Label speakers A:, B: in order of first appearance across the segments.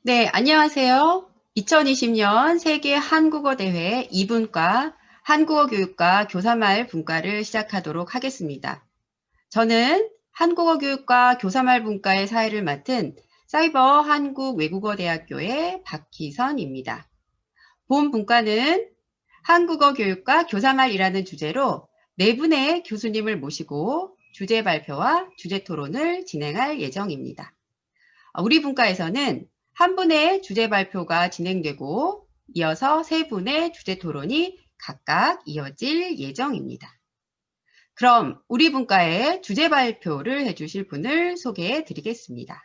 A: 네, 안녕하세요. 2020년 세계 한국어 대회 2분과 한국어 교육과 교사말 분과를 시작하도록 하겠습니다. 저는 한국어 교육과 교사말 분과의 사회를 맡은 사이버 한국외국어대학교의 박희선입니다. 본 분과는 한국어 교육과 교사말이라는 주제로 네 분의 교수님을 모시고 주제 발표와 주제 토론을 진행할 예정입니다. 우리 분과에서는 한 분의 주제 발표가 진행되고 이어서 세 분의 주제 토론이 각각 이어질 예정입니다. 그럼 우리 분과의 주제 발표를 해주실 분을 소개해 드리겠습니다.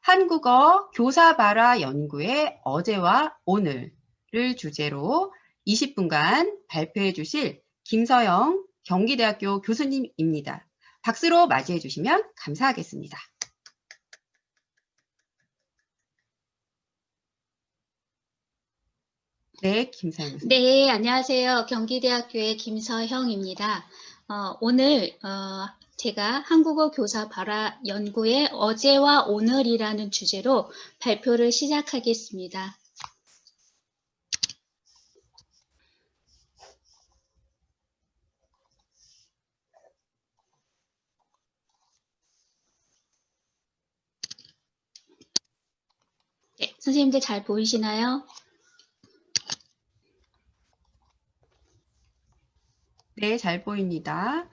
A: 한국어 교사발화 연구의 어제와 오늘을 주제로 20분간 발표해 주실 김서영 경기대학교 교수님입니다. 박수로 맞이해 주시면 감사하겠습니다. 네, 김서영 교수님.
B: 네, 안녕하세요. 경기대학교의 김서형입니다. 오늘 제가 한국어 교사 발화 연구의 어제와 오늘이라는 주제로 발표를 시작하겠습니다. 네, 선생님들 잘 보이시나요?
A: 네, 잘 보입니다.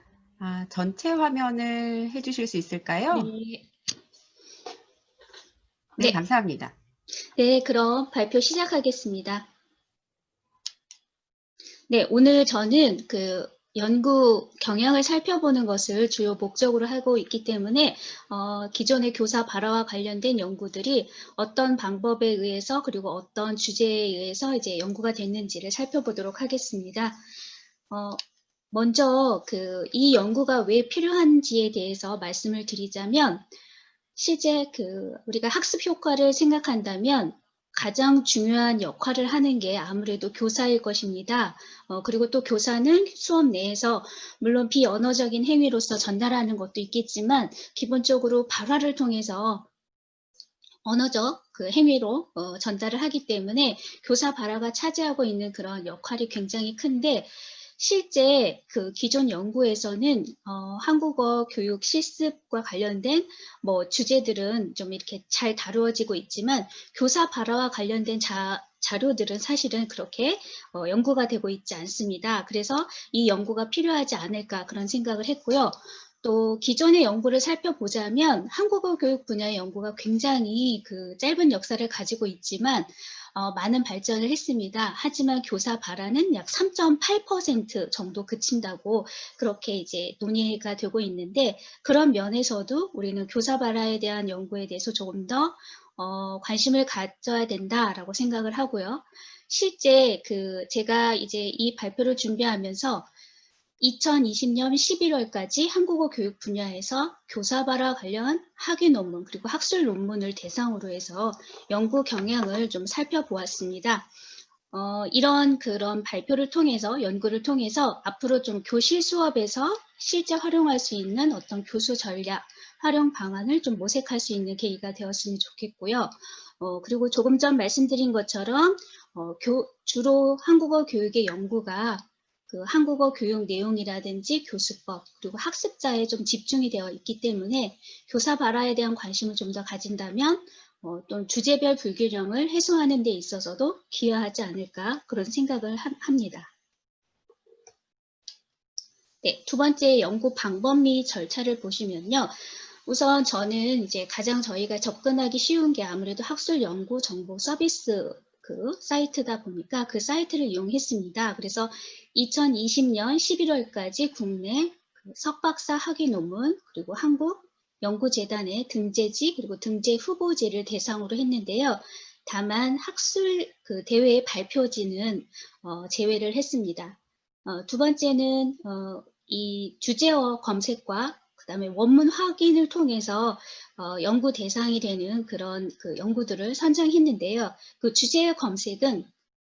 A: 전체 화면을 해주실 수 있을까요?
B: 네.
A: 네, 감사합니다.
B: 네, 그럼 발표 시작하겠습니다. 네, 오늘 저는 연구 경향을 살펴보는 것을 주요 목적으로 하고 있기 때문에 기존의 교사 발화와 관련된 연구들이 어떤 방법에 의해서 그리고 어떤 주제에 의해서 이제 연구가 됐는지를 살펴보도록 하겠습니다. 먼저 이 연구가 왜 필요한지에 대해서 말씀을 드리자면 실제 우리가 학습 효과를 생각한다면 가장 중요한 역할을 하는 게 아무래도 교사일 것입니다. 그리고 또 교사는 수업 내에서 물론 비언어적인 행위로서 전달하는 것도 있겠지만 기본적으로 발화를 통해서 언어적 행위로 전달을 하기 때문에 교사 발화가 차지하고 있는 그런 역할이 굉장히 큰데 실제 기존 연구에서는 한국어 교육 실습과 관련된 주제들은 좀 이렇게 잘 다루어지고 있지만 교사 발화와 관련된 자료들은 사실은 그렇게 연구가 되고 있지 않습니다. 그래서 이 연구가 필요하지 않을까 그런 생각을 했고요. 또 기존의 연구를 살펴보자면 한국어 교육 분야의 연구가 굉장히 짧은 역사를 가지고 있지만 많은 발전을 했습니다. 하지만 교사 발화는 약 3.8% 정도 그친다고 그렇게 이제 논의가 되고 있는데 그런 면에서도 우리는 교사 발화에 대한 연구에 대해서 조금 더 관심을 가져야 된다라고 생각을 하고요. 실제 제가 이제 이 발표를 준비하면서 2020년 11월까지 한국어 교육 분야에서 교사 발화 관련 학위 논문 그리고 학술 논문을 대상으로 해서 연구 경향을 좀 살펴보았습니다. 이런 그런 발표를 통해서 연구를 통해서 앞으로 좀 교실 수업에서 실제 활용할 수 있는 어떤 교수 전략, 활용 방안을 좀 모색할 수 있는 계기가 되었으면 좋겠고요. 그리고 조금 전 말씀드린 것처럼 주로 한국어 교육의 연구가 한국어 교육 내용이라든지 교수법 그리고 학습자에 좀 집중이 되어 있기 때문에 교사 발화에 대한 관심을 좀 더 가진다면 또 주제별 불균형을 해소하는 데 있어서도 기여하지 않을까 그런 생각을 합니다. 네, 두 번째 연구 방법 및 절차를 보시면요. 우선 저는 이제 가장 저희가 접근하기 쉬운 게 아무래도 학술 연구 정보 서비스 사이트다 보니까 그 사이트를 이용했습니다. 그래서 2020년 11월까지 국내 석박사 학위 논문 그리고 한국 연구재단의 등재지 그리고 등재 후보지를 대상으로 했는데요. 다만 학술 대회의 발표지는 제외를 했습니다. 두 번째는 이 주제어 검색과 그다음에 원문 확인을 통해서 연구 대상이 되는 그런 연구들을 선정했는데요. 그 주제어 검색은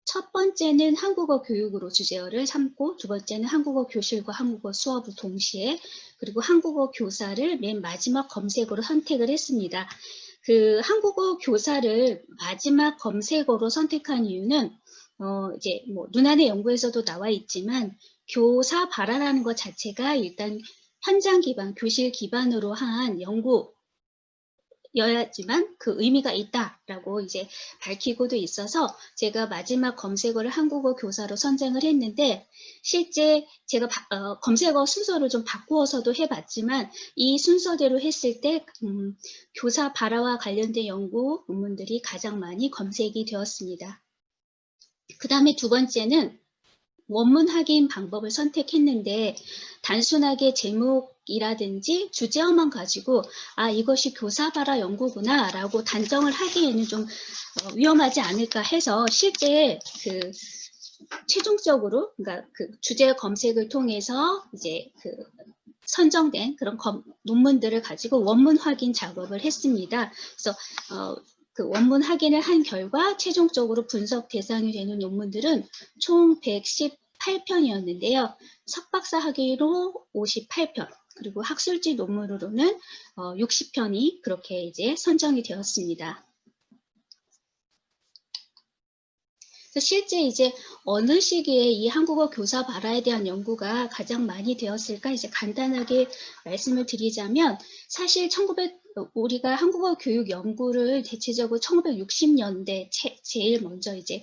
B: 첫 번째는 한국어 교육으로 주제어를 삼고 두 번째는 한국어 교실과 한국어 수업을 동시에 그리고 한국어 교사를 맨 마지막 검색으로 선택을 했습니다. 그 한국어 교사를 마지막 검색어로 선택한 이유는 이제 뭐 눈안의 연구에서도 나와 있지만 교사 발화라는 것 자체가 일단 현장 기반, 교실 기반으로 한 연구여야지만 그 의미가 있다라고 이제 밝히고도 있어서 제가 마지막 검색어를 한국어 교사로 선정을 했는데 실제 제가 검색어 순서를 좀 바꾸어서도 해봤지만 이 순서대로 했을 때 교사 발화와 관련된 연구 논문들이 가장 많이 검색이 되었습니다. 그 다음에 두 번째는 원문 확인 방법을 선택했는데 단순하게 제목이라든지 주제어만 가지고 이것이 교사 발화 연구구나 라고 단정을 하기에는 좀 위험하지 않을까 해서 실제 그 최종적으로 그러니까 그 주제 검색을 통해서 이제 그 선정된 그런 논문들을 가지고 원문 확인 작업을 했습니다. 그래서 그 원문 확인을 한 결과 최종적으로 분석 대상이 되는 논문들은 총 118편이었는데요. 석박사 학위로 58편, 그리고 학술지 논문으로는 60편이 그렇게 이제 선정이 되었습니다. 그래서 실제 이제 어느 시기에 이 한국어 교사 발화에 대한 연구가 가장 많이 되었을까 이제 간단하게 말씀을 드리자면 사실 우리가 한국어 교육 연구를 대체적으로 1960년대 제일 먼저 이제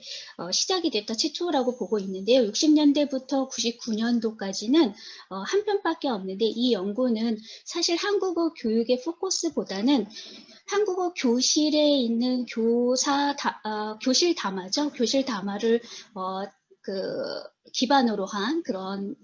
B: 시작이 됐다 최초라고 보고 있는데요. 60년대부터 99년도까지는 한 편밖에 없는데 이 연구는 사실 한국어 교육의 포커스보다는 한국어 교실에 있는 교실 담화죠. 교실 담화를 기반으로 한 그런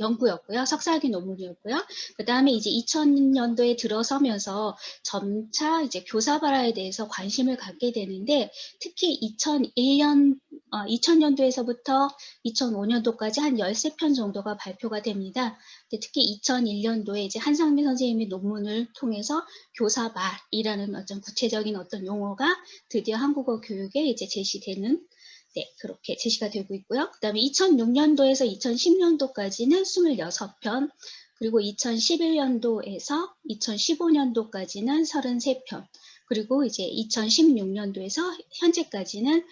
B: 연구였고요. 석사학위 논문이었고요. 그 다음에 이제 2000년도에 들어서면서 점차 이제 교사 발화에 대해서 관심을 갖게 되는데 특히 2000년도에서부터 2005년도까지 한 13편 정도가 발표가 됩니다. 특히 2001년도에 이제 한상민 선생님의 논문을 통해서 교사 발이라는 어떤 구체적인 어떤 용어가 드디어 한국어 교육에 이제 제시되는 그렇게 제시가 되고 있고요. 그 다음에 2006년도에서 2010년도까지는 26편, 그리고 2011년도에서 2015년도까지는 33편, 그리고 이제 2016년도에서 현재까지는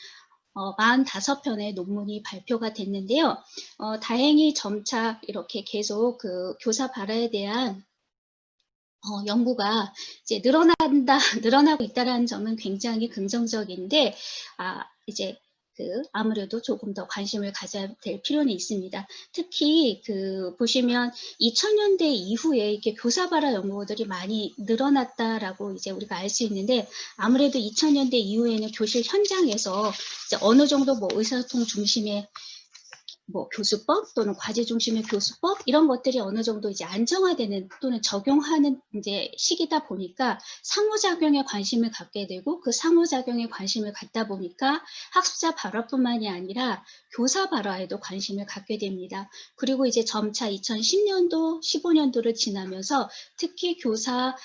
B: 45편의 논문이 발표가 됐는데요. 다행히 점차 이렇게 계속 그 교사 발화에 대한 연구가 이제 늘어나고 있다는 점은 굉장히 긍정적인데, 이제 아무래도 조금 더 관심을 가져야 될 필요는 있습니다. 특히 보시면 2000년대 이후에 이렇게 교사 발화 연구들이 많이 늘어났다라고 이제 우리가 알 수 있는데 아무래도 2000년대 이후에는 교실 현장에서 이제 어느 정도 뭐 의사소통 중심의 뭐 교수법 또는 과제 중심의 교수법 이런 것들이 어느 정도 이제 안정화되는 또는 적용하는 이제 시기다 보니까 상호작용에 관심을 갖게 되고 그 상호작용에 관심을 갖다 보니까 학습자 발화뿐만이 아니라 교사 발화에도 관심을 갖게 됩니다. 그리고 이제 점차 2010년도, 15년도를 지나면서 특히 교사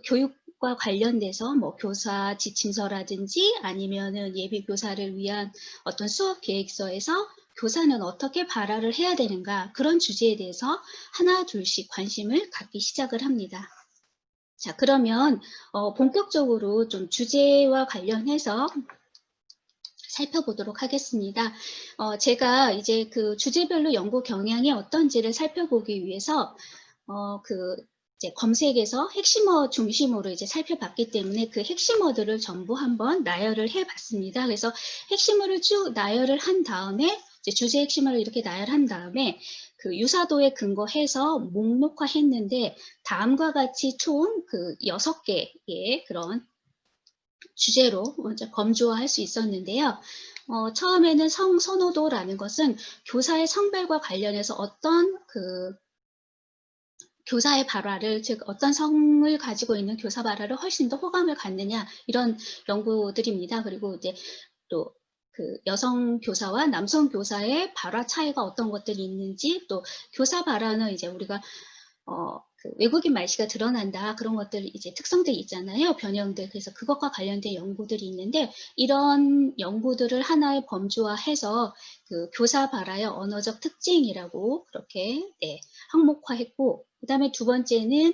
B: 교육과 관련돼서 뭐 교사 지침서라든지 아니면은 예비 교사를 위한 어떤 수업 계획서에서 교사는 어떻게 발화를 해야 되는가 그런 주제에 대해서 하나 둘씩 관심을 갖기 시작을 합니다. 자, 그러면 본격적으로 좀 주제와 관련해서 살펴보도록 하겠습니다. 제가 이제 그 주제별로 연구 경향이 어떤지를 살펴보기 위해서 이제 검색에서 핵심어 중심으로 이제 살펴봤기 때문에 그 핵심어들을 전부 한번 나열을 해봤습니다. 그래서 핵심어를 쭉 나열을 한 다음에 이제 주제 핵심어를 이렇게 나열한 다음에 그 유사도에 근거해서 목록화했는데 다음과 같이 총 6개의 그런 주제로 먼저 검조화할 수 있었는데요. 처음에는 성선호도라는 것은 교사의 성별과 관련해서 어떤 교사의 발화를, 즉 어떤 성을 가지고 있는 교사 발화를 훨씬 더 호감을 갖느냐 이런 연구들입니다. 그리고 이제 또 여성 교사와 남성 교사의 발화 차이가 어떤 것들이 있는지, 또 교사 발화는 이제 우리가 외국인 말씨가 드러난다 그런 것들 이제 특성들이 있잖아요, 변형들. 그래서 그것과 관련된 연구들이 있는데 이런 연구들을 하나의 범주화해서 교사 발화의 언어적 특징이라고 그렇게 항목화했고, 그 다음에 두 번째는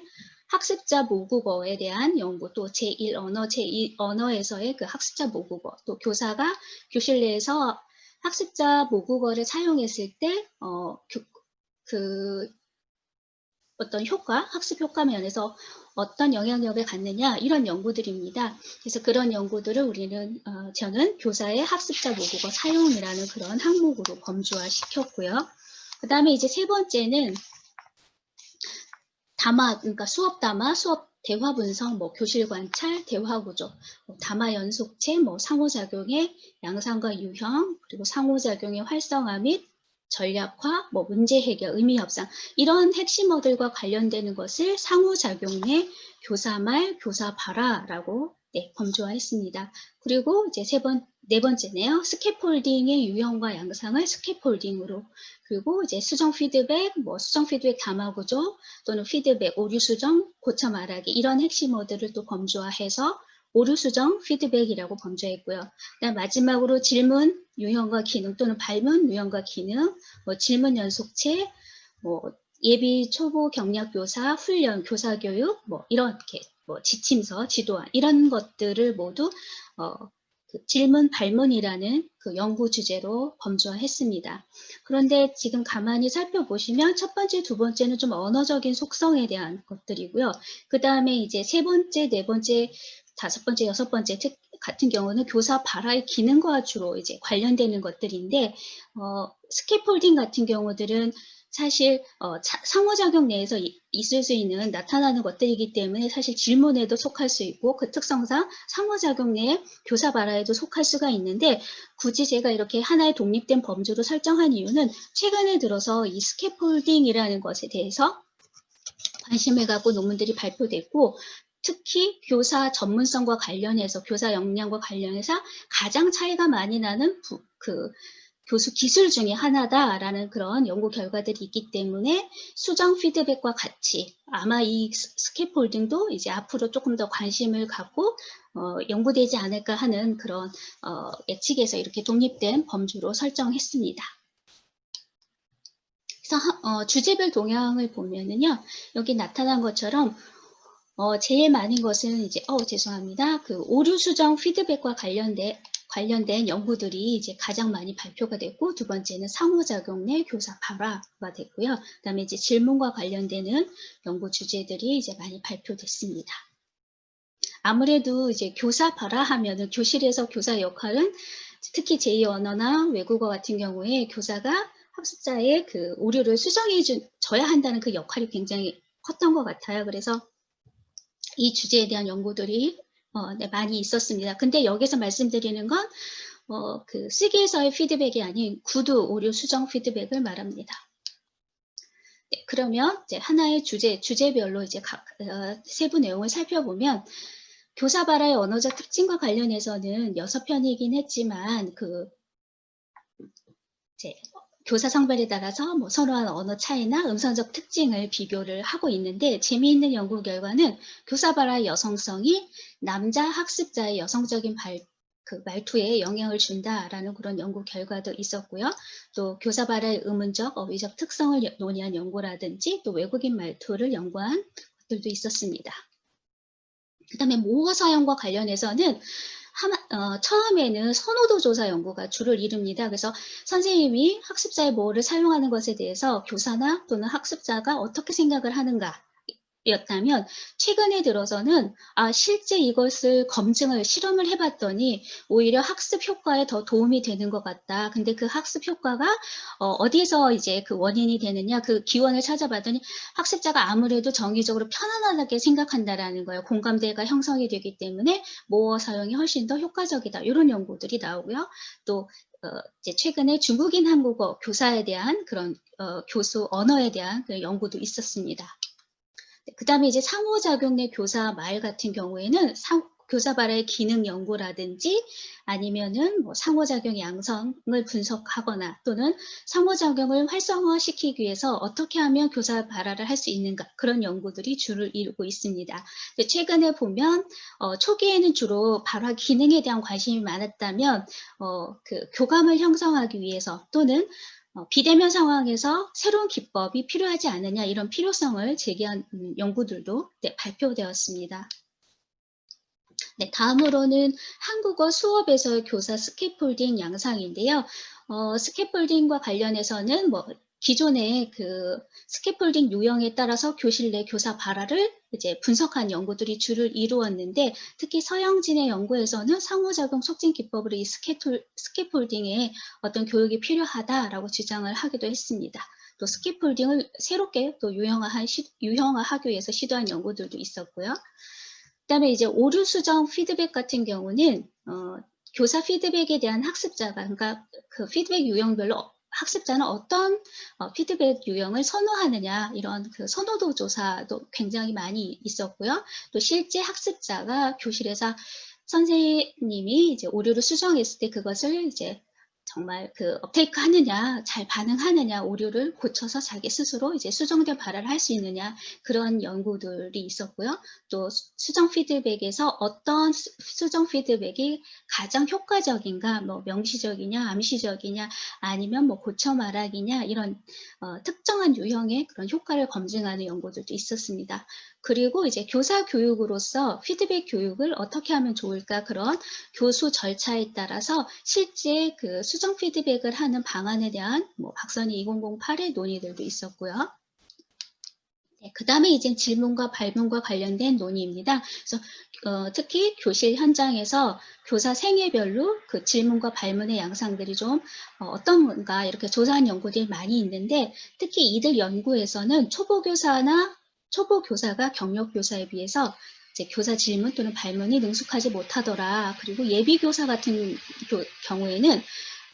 B: 학습자 모국어에 대한 연구, 또 제1언어, 제2언어에서의 그 학습자 모국어, 또 교사가 교실 내에서 학습자 모국어를 사용했을 때 어떤 효과, 학습 효과 면에서 어떤 영향력을 갖느냐, 이런 연구들입니다. 그래서 그런 연구들을 저는 교사의 학습자 모국어 사용이라는 그런 항목으로 범주화 시켰고요. 그 다음에 이제 세 번째는 담화, 그러니까 수업 담화, 수업 대화 분석, 교실 관찰, 대화 구조, 담화 연속체, 상호작용의 양상과 유형, 그리고 상호작용의 활성화 및 전략화, 문제 해결, 의미 협상, 이런 핵심어들과 관련되는 것을 상호작용의 교사말, 교사발화라고 범주화했습니다. 그리고 이제 네 번째네요. 스캐폴딩의 유형과 양상을 스캐폴딩으로, 그리고 이제 수정 피드백, 수정 피드백 담화 구조, 또는 피드백, 오류 수정, 고쳐 말하기, 이런 핵심어들을 또 범주화해서 오류 수정 피드백이라고 범주화했고요. 그다음 마지막으로 질문 유형과 기능, 또는 발문 유형과 기능, 질문 연속체, 예비 초보 경력 교사, 훈련, 교사 교육, 이렇게 지침서, 지도안, 이런 것들을 모두 그 질문 발문이라는 그 연구 주제로 범주화했습니다. 그런데 지금 가만히 살펴보시면 첫 번째, 두 번째는 좀 언어적인 속성에 대한 것들이고요. 그 다음에 이제 세 번째, 네 번째, 다섯 번째, 여섯 번째 같은 경우는 교사 발화의 기능과 주로 이제 관련되는 것들인데, 스캐폴딩 같은 경우들은 사실 상호작용 내에서 있을 수 있는 나타나는 것들이기 때문에 사실 질문에도 속할 수 있고, 그 특성상 상호작용 내에 교사 발화에도 속할 수가 있는데, 굳이 제가 이렇게 하나의 독립된 범주로 설정한 이유는 최근에 들어서 이 스캐폴딩이라는 것에 대해서 관심을 갖고 논문들이 발표됐고, 특히 교사 전문성과 관련해서, 교사 역량과 관련해서 가장 차이가 많이 나는 교수 기술 중에 하나다라는 그런 연구 결과들이 있기 때문에 수정 피드백과 같이 아마 이 스캐폴딩도 이제 앞으로 조금 더 관심을 갖고 연구되지 않을까 하는 그런 예측에서 이렇게 독립된 범주로 설정했습니다. 그래서 주제별 동향을 보면은요, 여기 나타난 것처럼 제일 많은 것은 이제 죄송합니다. 그 오류 수정 피드백과 관련된 연구들이 이제 가장 많이 발표가 됐고, 두 번째는 상호작용 내 교사 발화가 됐고요. 그다음에 이제 질문과 관련되는 연구 주제들이 이제 많이 발표됐습니다. 아무래도 이제 교사 발화하면은 교실에서 교사 역할은 특히 제2언어나 외국어 같은 경우에 교사가 학습자의 그 오류를 수정해줘야 한다는 그 역할이 굉장히 컸던 것 같아요. 그래서 이 주제에 대한 연구들이 많이 있었습니다. 근데 여기서 말씀드리는 건 그 쓰기에서의 피드백이 아닌 구두 오류 수정 피드백을 말합니다. 네, 그러면 이제 하나의 주제별로 이제 세부 내용을 살펴보면, 교사 발화의 언어적 특징과 관련해서는 6편이긴 했지만 이제 교사 성별에 따라서 선호하는 언어 차이나 음성적 특징을 비교를 하고 있는데, 재미있는 연구 결과는 교사 발화의 여성성이 남자 학습자의 여성적인 말투에 영향을 준다라는 그런 연구 결과도 있었고요. 또 교사 발화의 의문적, 어휘적 특성을 논의한 연구라든지, 또 외국인 말투를 연구한 것들도 있었습니다. 그 다음에 모어 사용과 관련해서는 처음에는 선호도 조사 연구가 주를 이룹니다. 그래서 선생님이 학습자의 모어를 사용하는 것에 대해서 교사나 또는 학습자가 어떻게 생각을 하는가 였다면, 최근에 들어서는 실제 이것을 실험을 해봤더니 오히려 학습 효과에 더 도움이 되는 것 같다. 근데 그 학습 효과가 어디에서 이제 그 원인이 되느냐, 그 기원을 찾아봤더니 학습자가 아무래도 정의적으로 편안하게 생각한다라는 거예요. 공감대가 형성이 되기 때문에 모어 사용이 훨씬 더 효과적이다. 이런 연구들이 나오고요. 또 이제 최근에 중국인 한국어 교사에 대한 그런 교수 언어에 대한 그런 연구도 있었습니다. 그 다음에 이제 상호작용 내 교사 말 같은 경우에는 교사 발화의 기능 연구라든지, 아니면은 상호작용 양성을 분석하거나, 또는 상호작용을 활성화시키기 위해서 어떻게 하면 교사 발화를 할 수 있는가, 그런 연구들이 주를 이루고 있습니다. 최근에 보면 초기에는 주로 발화 기능에 대한 관심이 많았다면 그 교감을 형성하기 위해서, 또는 비대면 상황에서 새로운 기법이 필요하지 않느냐 이런 필요성을 제기한 연구들도 네, 발표되었습니다. 네, 다음으로는 한국어 수업에서의 교사 스캐폴딩 양상인데요. 스캐폴딩과 관련해서는 뭐 기존의 그 스캐폴딩 유형에 따라서 교실 내 교사 발화를 이제 분석한 연구들이 주를 이루었는데 특히 서영진의 연구에서는 상호작용 촉진 기법으로 이 스캐폴딩의 어떤 교육이 필요하다라고 주장을 하기도 했습니다. 또 스캐폴딩을 새롭게 또 유형화하기 위해서 시도한 연구들도 있었고요. 그다음에 이제 오류 수정 피드백 같은 경우는 교사 피드백에 대한 학습자가 그러니까 그 피드백 유형별로 학습자는 어떤 피드백 유형을 선호하느냐 이런 그 선호도 조사도 굉장히 많이 있었고요. 또 실제 학습자가 교실에서 선생님이 이제 오류를 수정했을 때 그것을 이제 정말 그 업테이크 하느냐, 잘 반응하느냐, 오류를 고쳐서 자기 스스로 이제 수정된 발화를 할 수 있느냐, 그런 연구들이 있었고요. 또 수정 피드백에서 어떤 수정 피드백이 가장 효과적인가, 뭐 명시적이냐, 암시적이냐, 아니면 뭐 고쳐 말하기냐, 이런 특정한 유형의 그런 효과를 검증하는 연구들도 있었습니다. 그리고 이제 교사 교육으로서 피드백 교육을 어떻게 하면 좋을까 그런 교수 절차에 따라서 실제 그 수정 피드백을 하는 방안에 대한 뭐 박선희 2008의 논의들도 있었고요. 네, 그 다음에 이제 질문과 발문과 관련된 논의입니다. 그래서 특히 교실 현장에서 교사 생애별로 그 질문과 발문의 양상들이 좀 어떤가 이렇게 조사한 연구들이 많이 있는데 특히 이들 연구에서는 초보 교사가 경력 교사에 비해서 이제 교사 질문 또는 발문이 능숙하지 못하더라. 그리고 예비 교사 같은 경우에는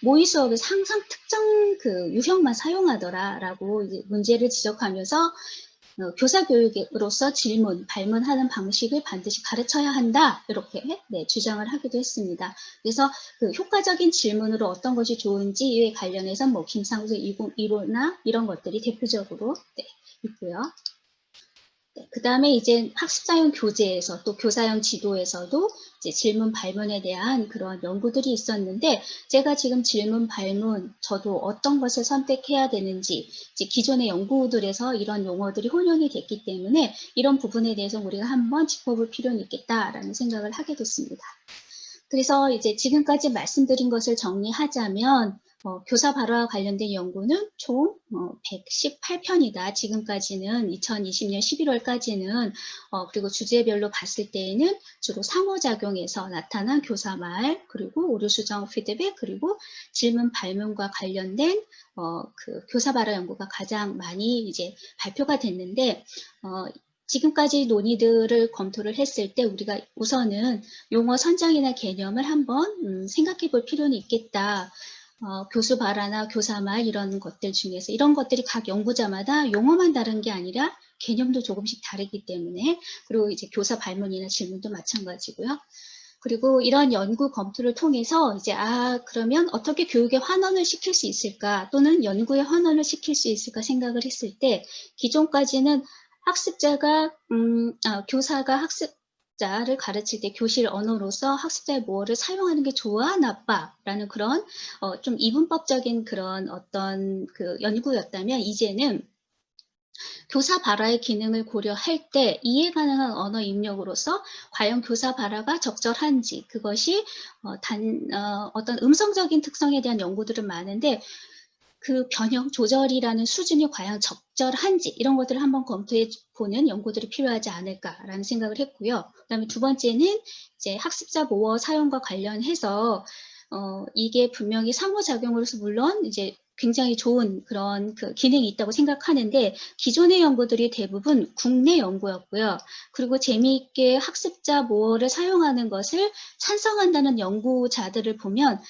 B: 모의 수업에서 항상 특정 그 유형만 사용하더라라고 이제 문제를 지적하면서 교사 교육으로서 질문, 발문하는 방식을 반드시 가르쳐야 한다 이렇게 네, 주장을 하기도 했습니다. 그래서 그 효과적인 질문으로 어떤 것이 좋은지에 관련해서 뭐 김상수 2호나 이런 것들이 대표적으로 네, 있고요. 네, 그 다음에 이제 학습자용 교재에서 또 교사용 지도에서도 이제 질문 발문에 대한 그런 연구들이 있었는데 제가 지금 질문 발문 저도 어떤 것을 선택해야 되는지 이제 기존의 연구들에서 이런 용어들이 혼용이 됐기 때문에 이런 부분에 대해서 우리가 한번 짚어볼 필요는 있겠다라는 생각을 하게 됐습니다. 그래서 이제 지금까지 말씀드린 것을 정리하자면 교사 발화와 관련된 연구는 총 118편이다. 지금까지는 2020년 11월까지는 그리고 주제별로 봤을 때에는 주로 상호작용에서 나타난 교사말 그리고 오류 수정 피드백 그리고 질문 발문과 관련된 그 교사 발화 연구가 가장 많이 이제 발표가 됐는데 지금까지 논의들을 검토를 했을 때 우리가 우선은 용어 선정이나 개념을 한번 생각해 볼 필요는 있겠다. 교수 발화나 교사말 이런 것들 중에서 이런 것들이 각 연구자마다 용어만 다른 게 아니라 개념도 조금씩 다르기 때문에 그리고 이제 교사 발문이나 질문도 마찬가지고요. 그리고 이런 연구 검토를 통해서 이제 그러면 어떻게 교육에 환원을 시킬 수 있을까 또는 연구에 환원을 시킬 수 있을까 생각을 했을 때 기존까지는 교사가 학습자를 가르칠 때 교실 언어로서 학습자의 뭐를 사용하는 게 좋아, 나빠? 라는 그런, 좀 이분법적인 그런 어떤 그 연구였다면, 이제는 교사 발화의 기능을 고려할 때 이해 가능한 언어 입력으로서 과연 교사 발화가 적절한지, 그것이 어떤 음성적인 특성에 대한 연구들은 많은데, 그 변형 조절이라는 수준이 과연 적절한지 이런 것들을 한번 검토해 보는 연구들이 필요하지 않을까라는 생각을 했고요. 그다음에 두 번째는 이제 학습자 모어 사용과 관련해서 이게 분명히 상호작용으로서 물론 이제 굉장히 좋은 그런 그 기능이 있다고 생각하는데 기존의 연구들이 대부분 국내 연구였고요. 그리고 재미있게 학습자 모어를 사용하는 것을 찬성한다는 연구자들을 보면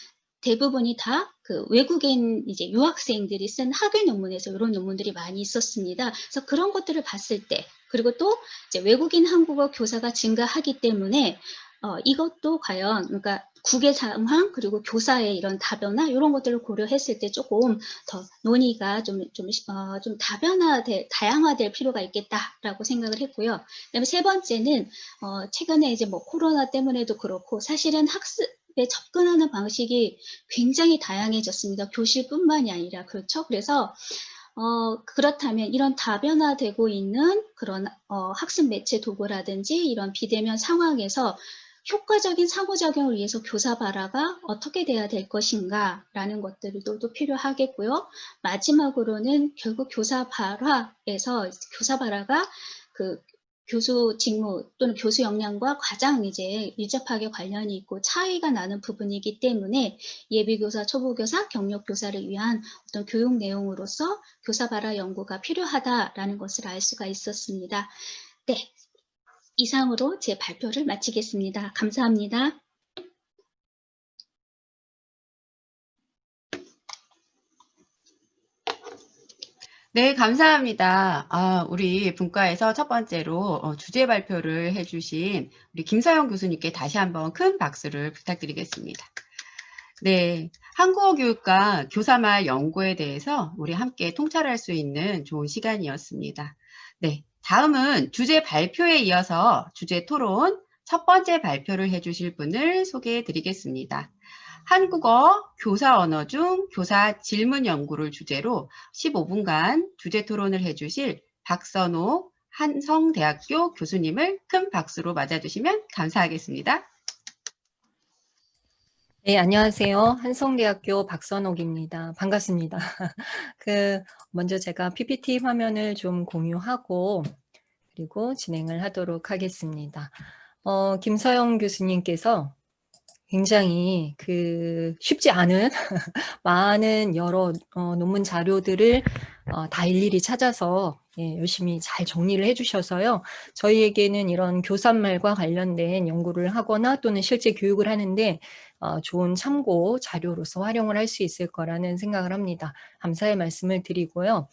B: 대부분이 다 그 외국인 이제 유학생들이 쓴 학위 논문에서 이런 논문들이 많이 있었습니다. 그래서 그런 것들을 봤을 때 그리고 또 이제 외국인 한국어 교사가 증가하기 때문에 이것도 과연 그러니까 국외 상황 그리고 교사의 이런 다변화 이런 것들을 고려했을 때 조금 더 논의가 좀 다양화될 필요가 있겠다라고 생각을 했고요. 그다음에 세 번째는 최근에 이제 뭐 코로나 때문에도 그렇고 사실은 접근하는 방식이 굉장히 다양해졌습니다. 교실뿐만이 아니라. 그렇죠? 그래서 그렇다면 이런 다변화되고 있는 그런 학습 매체 도구라든지 이런 비대면 상황에서 효과적인 상호작용을 위해서 교사 발화가 어떻게 돼야 될 것인가라는 것들도 또 필요하겠고요. 마지막으로는 결국 교사 발화에서 교사 발화가 그 교수 직무 또는 교수 역량과 가장 이제 밀접하게 관련이 있고 차이가 나는 부분이기 때문에 예비교사, 초보교사, 경력교사를 위한 어떤 교육 내용으로서 교사 발화 연구가 필요하다라는 것을 알 수가 있었습니다. 네, 이상으로 제 발표를 마치겠습니다. 감사합니다.
A: 네, 감사합니다. 우리 분과에서 첫 번째로 주제 발표를 해주신 우리 김서영 교수님께 다시 한번 큰 박수를 부탁드리겠습니다. 네, 한국어 교육과 교사말 연구에 대해서 우리 함께 통찰할 수 있는 좋은 시간이었습니다. 네, 다음은 주제 발표에 이어서 주제 토론 첫 번째 발표를 해주실 분을 소개해 드리겠습니다. 한국어 교사 언어 중 교사 질문 연구를 주제로 15분간 주제 토론을 해주실 박선호 한성대학교 교수님을 큰 박수로 맞아주시면 감사하겠습니다.
C: 네, 안녕하세요. 한성대학교 박선옥입니다. 반갑습니다. 먼저 제가 PPT 화면을 좀 공유하고 그리고 진행을 하도록 하겠습니다. 김서영 교수님께서 굉장히 쉽지 않은 많은 여러 논문 자료들을 다 일일이 찾아서 열심히 잘 정리를 해주셔서요. 저희에게는 이런 교사말과 관련된 연구를 하거나 또는 실제 교육을 하는데 좋은 참고 자료로서 활용을 할 수 있을 거라는 생각을 합니다. 감사의 말씀을 드리고요.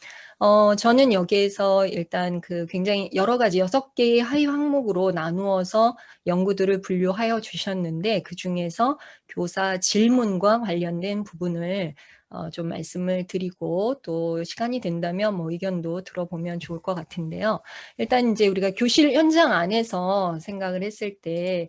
C: 저는 여기에서 일단 굉장히 여러 가지 6개의 하위 항목으로 나누어서 연구들을 분류하여 주셨는데 그중에서 교사 질문과 관련된 부분을 좀 말씀을 드리고 또 시간이 된다면 뭐 의견도 들어보면 좋을 것 같은데요. 일단 이제 우리가 교실 현장 안에서 생각을 했을 때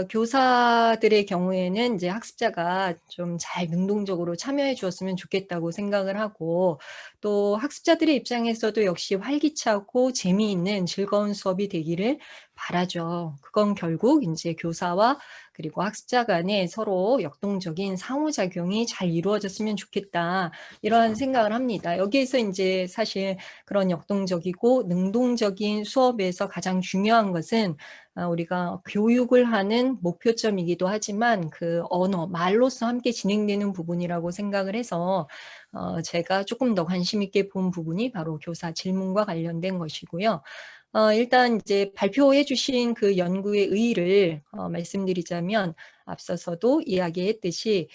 C: 교사들의 경우에는 이제 학습자가 좀 잘 능동적으로 참여해 주었으면 좋겠다고 생각을 하고 또 학습자들의 입장에서도 역시 활기차고 재미있는 즐거운 수업이 되기를 바라죠. 그건 결국 이제 교사와 그리고 학습자 간에 서로 역동적인 상호작용이 잘 이루어졌으면 좋겠다. 이러한 생각을 합니다. 여기에서 이제 사실 그런 역동적이고 능동적인 수업에서 가장 중요한 것은 우리가 교육을 하는 목표점이기도 하지만 그 언어, 말로서 함께 진행되는 부분이라고 생각을 해서 제가 조금 더 관심 있게 본 부분이 바로 교사 질문과 관련된 것이고요. 일단 이제 발표해 주신 그 연구의 의의를 말씀드리자면 앞서서도 이야기했듯이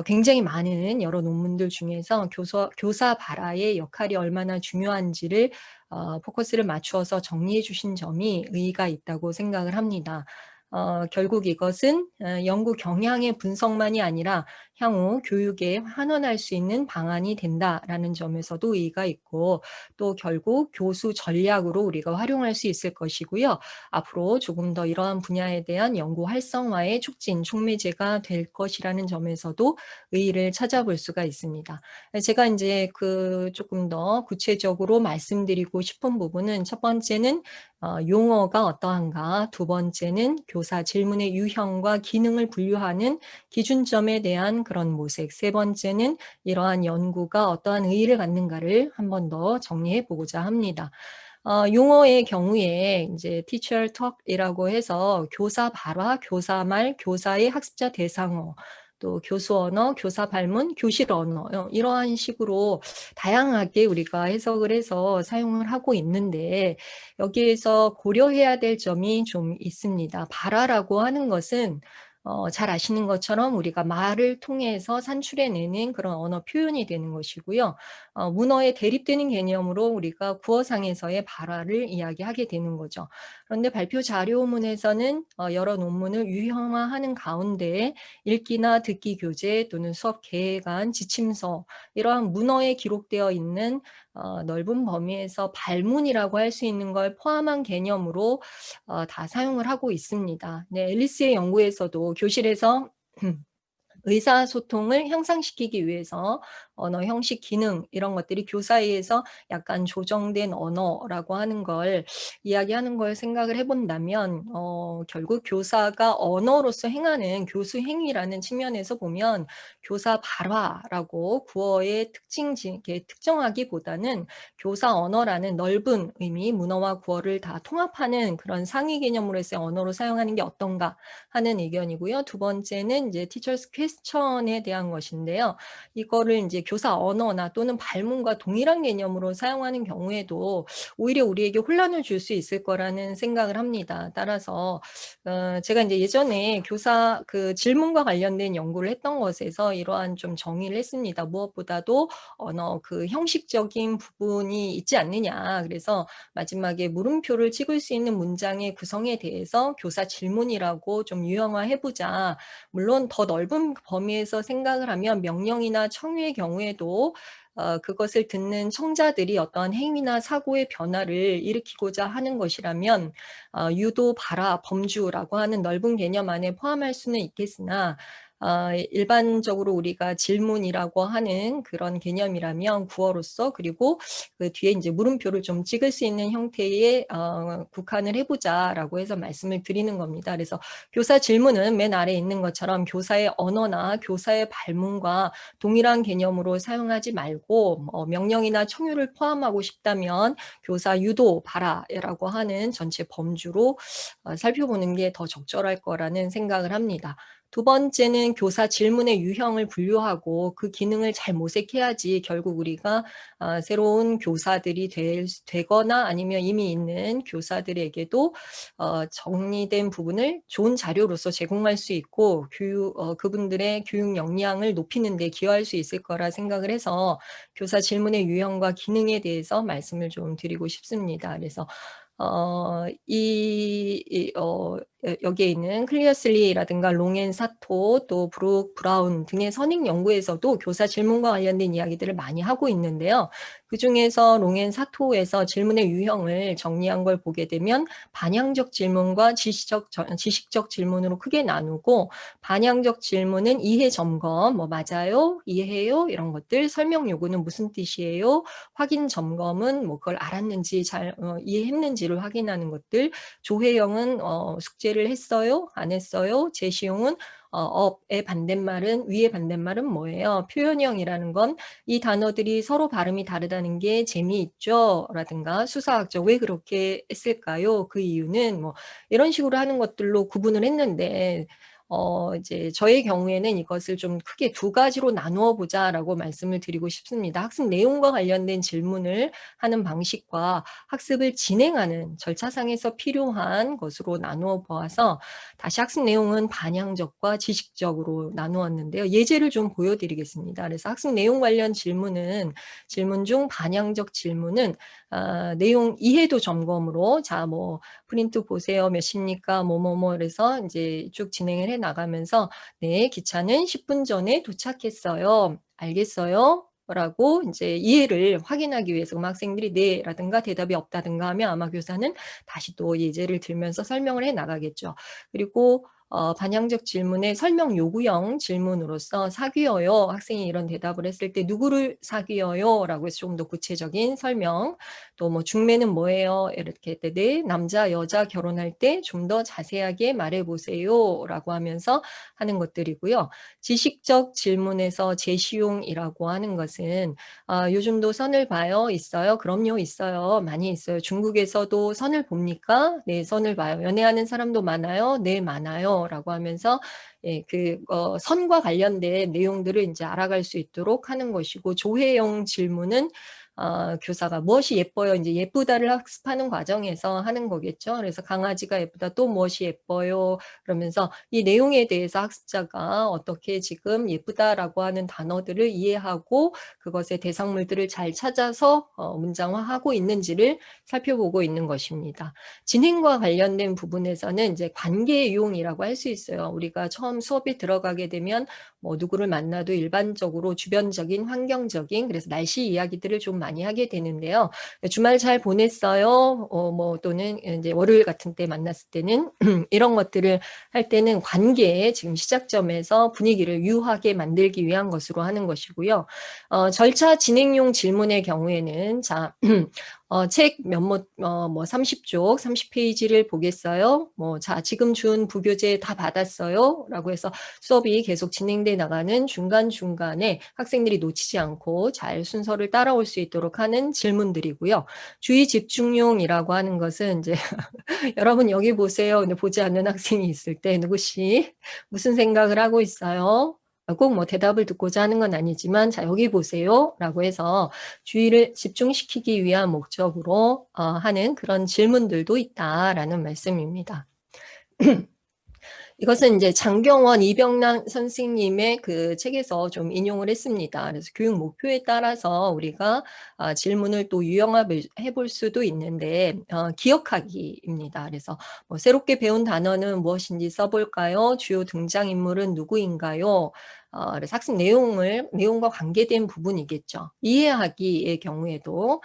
C: 굉장히 많은 여러 논문들 중에서 교사 발화의 역할이 얼마나 중요한지를 포커스를 맞추어서 정리해 주신 점이 의의가 있다고 생각을 합니다. 결국 이것은 연구 경향의 분석만이 아니라 향후 교육에 환원할 수 있는 방안이 된다라는 점에서도 의의가 있고 또 결국 교수 전략으로 우리가 활용할 수 있을 것이고요. 앞으로 조금 더 이러한 분야에 대한 연구 활성화의 촉진, 촉매제가 될 것이라는 점에서도 의의를 찾아볼 수가 있습니다. 제가 이제 조금 더 구체적으로 말씀드리고 싶은 부분은 첫 번째는 용어가 어떠한가, 두 번째는 교사 질문의 유형과 기능을 분류하는 기준점에 대한 그런 모색, 세 번째는 이러한 연구가 어떠한 의의를 갖는가를 한 번 더 정리해 보고자 합니다. 용어의 경우에 이제 teacher talk이라고 해서 교사 발화, 교사말, 교사의 학습자 대상어, 또 교수 언어, 교사 발문, 교실 언어 이러한 식으로 다양하게 우리가 해석을 해서 사용을 하고 있는데 여기에서 고려해야 될 점이 좀 있습니다. 발화라고 하는 것은 잘 아시는 것처럼 우리가 말을 통해서 산출해내는 그런 언어 표현이 되는 것이고요. 문어에 대립되는 개념으로 우리가 구어상에서의 발화를 이야기하게 되는 거죠. 그런데 발표 자료문에서는 여러 논문을 유형화하는 가운데 읽기나 듣기 교재 또는 수업 계획안, 지침서 이러한 문어에 기록되어 있는 넓은 범위에서 발문이라고 할 수 있는 걸 포함한 개념으로 다 사용을 하고 있습니다. 네, 앨리스의 연구에서도 교실에서 의사소통을 향상시키기 위해서 언어 형식 기능 이런 것들이 교사에서 약간 조정된 언어라고 하는 걸 이야기하는 걸 생각을 해 본다면 결국 교사가 언어로서 행하는 교수 행위라는 측면에서 보면 교사 발화라고 구어의 이렇게 특정하기보다는 교사 언어라는 넓은 의미, 문어와 구어를 다 통합하는 그런 상위 개념으로서의 언어로 사용하는 게 어떤가 하는 의견이고요. 두 번째는 이제 teacher's question에 대한 것인데요. 이거를 이제 교사 언어나 또는 발문과 동일한 개념으로 사용하는 경우에도 오히려 우리에게 혼란을 줄 수 있을 거라는 생각을 합니다. 따라서 제가 이제 예전에 교사 그 질문과 관련된 연구를 했던 것에서 이러한 좀 정의를 했습니다. 무엇보다도 언어 그 형식적인 부분이 있지 않느냐. 그래서 마지막에 물음표를 찍을 수 있는 문장의 구성에 대해서 교사 질문이라고 좀 유형화해 보자. 물론 더 넓은 범위에서 생각을 하면 명령이나 청유의 경우에도 그것을 듣는 청자들이 어떠한 행위나 사고의 변화를 일으키고자 하는 것이라면 유도, 발화, 범주라고 하는 넓은 개념 안에 포함할 수는 있겠으나 일반적으로 우리가 질문이라고 하는 그런 개념이라면 구어로서 그리고 그 뒤에 이제 물음표를 좀 찍을 수 있는 형태의 국한을 해보자라고 해서 말씀을 드리는 겁니다. 그래서 교사 질문은 맨 아래에 있는 것처럼 교사의 언어나 교사의 발문과 동일한 개념으로 사용하지 말고 명령이나 청유를 포함하고 싶다면 교사 유도, 발화라고 하는 전체 범주로 살펴보는 게 더 적절할 거라는 생각을 합니다. 두 번째는 교사 질문의 유형을 분류하고 그 기능을 잘 모색해야지 결국 우리가 새로운 교사들이 되거나 아니면 이미 있는 교사들에게도 정리된 부분을 좋은 자료로서 제공할 수 있고 그분들의 교육 역량을 높이는 데 기여할 수 있을 거라 생각을 해서 교사 질문의 유형과 기능에 대해서 말씀을 좀 드리고 싶습니다. 그래서 여기에 있는 클리어슬리라든가 롱앤 사토 또 브룩 브라운 등의 선임 연구에서도 교사 질문과 관련된 이야기들을 많이 하고 있는데요. 그중에서 롱앤 사토에서 질문의 유형을 정리한 걸 보게 되면 반향적 질문과 지식적 질문으로 크게 나누고 반향적 질문은 이해 점검, 뭐 맞아요, 이해해요 이런 것들, 설명 요구는 무슨 뜻이에요, 확인 점검은 뭐 그걸 알았는지 잘 이해했는지를 확인하는 것들, 조회형은 숙제를 했어요, 안 했어요, 제시용은 업의 반대말은 위의 반대말은 뭐예요? 표현형이라는 건 이 단어들이 서로 발음이 다르다는 게 재미있죠? 라든가 수사학적 왜 그렇게 했을까요? 그 이유는 뭐 이런 식으로 하는 것들로 구분을 했는데 이제 저의 경우에는 이것을 좀 크게 두 가지로 나누어 보자라고 말씀을 드리고 싶습니다. 학습 내용과 관련된 질문을 하는 방식과 학습을 진행하는 절차상에서 필요한 것으로 나누어 보아서 다시 학습 내용은 반향적과 지식적으로 나누었는데요. 예제를 좀 보여드리겠습니다. 그래서 학습 내용 관련 질문 중 반향적 질문은 내용 이해도 점검으로 자 뭐 프린트 보세요. 몇 시입니까? 뭐뭐뭐 그래서 이제 쭉 진행을 해 나가면서 네, 기차는 10분 전에 도착했어요. 알겠어요? 라고 이제 이해를 확인하기 위해서 학생들이 네 라든가 대답이 없다든가 하면 아마 교사는 다시 또 예제를 들면서 설명을 해 나가겠죠. 그리고 반향적 질문의 설명 요구형 질문으로서 사귀어요. 학생이 이런 대답을 했을 때 누구를 사귀어요? 라고 해서 조금 더 구체적인 설명, 또 뭐 중매는 뭐예요? 이렇게 때 네, 남자, 여자 결혼할 때 좀 더 자세하게 말해보세요. 라고 하면서 하는 것들이고요. 지식적 질문에서 제시용이라고 하는 것은 요즘도 선을 봐요? 있어요? 그럼요, 있어요. 많이 있어요. 중국에서도 선을 봅니까? 네, 선을 봐요. 연애하는 사람도 많아요? 네, 많아요. 라고 하면서 예, 선과 관련된 내용들을 이제 알아갈 수 있도록 하는 것이고, 조회형 질문은 교사가 무엇이 예뻐요? 이제 예쁘다를 학습하는 과정에서 하는 거겠죠. 그래서 강아지가 예쁘다, 또 무엇이 예뻐요? 그러면서 이 내용에 대해서 학습자가 어떻게 지금 예쁘다라고 하는 단어들을 이해하고 그것의 대상물들을 잘 찾아서 문장화하고 있는지를 살펴보고 있는 것입니다. 진행과 관련된 부분에서는 이제 관계용이라고 할 수 있어요. 우리가 처음 수업에 들어가게 되면 뭐 누구를 만나도 일반적으로 주변적인 환경적인 그래서 날씨 이야기들을 좀 많이 많이 하게 되는데요. 주말 잘 보냈어요? 뭐 또는 이제 월요일 같은 때 만났을 때는 이런 것들을 할 때는 관계의 지금 시작점에서 분위기를 유하게 만들기 위한 것으로 하는 것이고요. 절차 진행용 질문의 경우에는 자, 책 뭐 30쪽, 30페이지를 보겠어요? 자, 지금 준 부교재 다 받았어요? 라고 해서 수업이 계속 진행돼 나가는 중간중간에 학생들이 놓치지 않고 잘 순서를 따라올 수 있도록 하는 질문들이고요. 주의 집중용이라고 하는 것은 이제 여러분 여기 보세요. 근데 보지 않는 학생이 있을 때 누구시 무슨 생각을 하고 있어요? 꼭 뭐 대답을 듣고자 하는 건 아니지만 자 여기 보세요 라고 해서 주의를 집중시키기 위한 목적으로 하는 그런 질문들도 있다라는 말씀입니다. 이것은 이제 장경원, 이병란 선생님의 그 책에서 좀 인용을 했습니다. 그래서 교육 목표에 따라서 우리가 질문을 또 유형화해 볼 수도 있는데 기억하기입니다. 그래서 뭐 새롭게 배운 단어는 무엇인지 써볼까요? 주요 등장인물은 누구인가요? 그래서 학습 내용과 관계된 부분이겠죠. 이해하기의 경우에도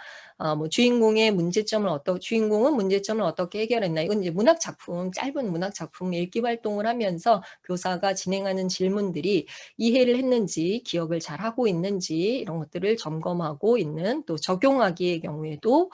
C: 뭐 주인공은 문제점을 어떻게 해결했나. 이건 이제 문학 작품, 짧은 문학 작품 읽기 활동을 하면서 교사가 진행하는 질문들이 이해를 했는지, 기억을 잘 하고 있는지 이런 것들을 점검하고 있는 또 적용하기의 경우에도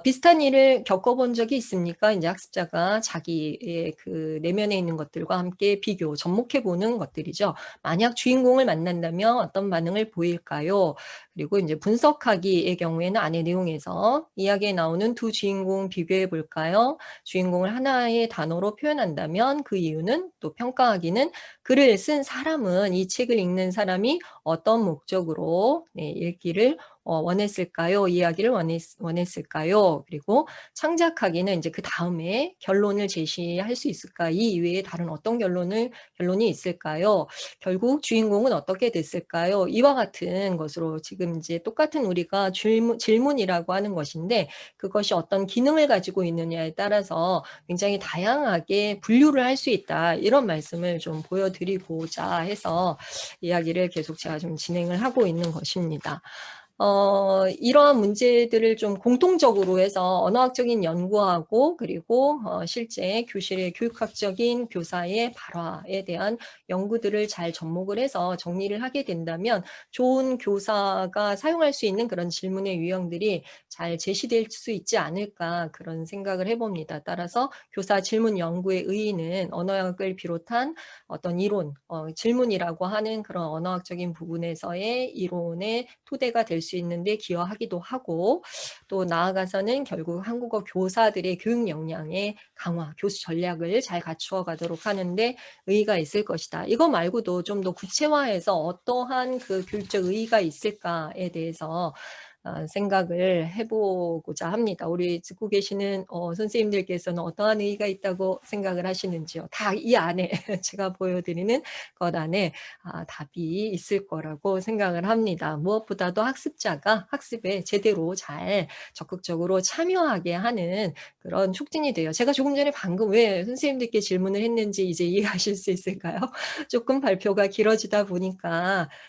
C: 비슷한 일을 겪어본 적이 있습니까? 이제 학습자가 자기의 그 내면에 있는 것들과 함께 접목해 보는 것들이죠. 만약 주인공을 만난다면 어떤 반응을 보일까요? 그리고 이제 분석하기의 경우에는 안의 내용에서 이야기에 나오는 두 주인공 비교해 볼까요? 주인공을 하나의 단어로 표현한다면 그 이유는, 또 평가하기는 글을 쓴 사람은, 이 책을 읽는 사람이 어떤 목적으로 읽기를 원했을까요? 이야기를 원했을까요? 그리고 창작하기는 이제 그 다음에 결론을 제시할 수 있을까? 이 이외에 다른 어떤 결론이 있을까요? 결국 주인공은 어떻게 됐을까요? 이와 같은 것으로 지금 이제 똑같은 우리가 질문이라고 하는 것인데 그것이 어떤 기능을 가지고 있느냐에 따라서 굉장히 다양하게 분류를 할 수 있다. 이런 말씀을 좀 보여드리고자 해서 이야기를 계속 제가 좀 진행을 하고 있는 것입니다. 이러한 문제들을 좀 공통적으로 해서 언어학적인 연구하고 그리고 실제 교실의 교육학적인 교사의 발화에 대한 연구들을 잘 접목을 해서 정리를 하게 된다면 좋은 교사가 사용할 수 있는 그런 질문의 유형들이 잘 제시될 수 있지 않을까 그런 생각을 해봅니다. 따라서 교사 질문 연구의 의의는 언어학을 비롯한 어떤 이론, 질문이라고 하는 그런 언어학적인 부분에서의 이론의 토대가 될 수 있는데 기여하기도 하고 또 나아가서는 결국 한국어 교사들의 교육 역량의 강화, 교수 전략을 잘 갖추어 가도록 하는데 의의가 있을 것이다. 이거 말고도 좀 더 구체화해서 어떠한 그 교육적 의의가 있을까에 대해서 생각을 해보고자 합니다. 우리 듣고 계시는 선생님들께서는 어떠한 의의가 있다고 생각을 하시는지요? 다 이 안에 제가 보여드리는 것 안에 답이 있을 거라고 생각을 합니다. 무엇보다도 학습자가 학습에 제대로 잘 적극적으로 참여하게 하는 그런 촉진이 돼요. 제가 조금 전에 방금 왜 선생님들께 질문을 했는지 이제 이해하실 수 있을까요? 조금 발표가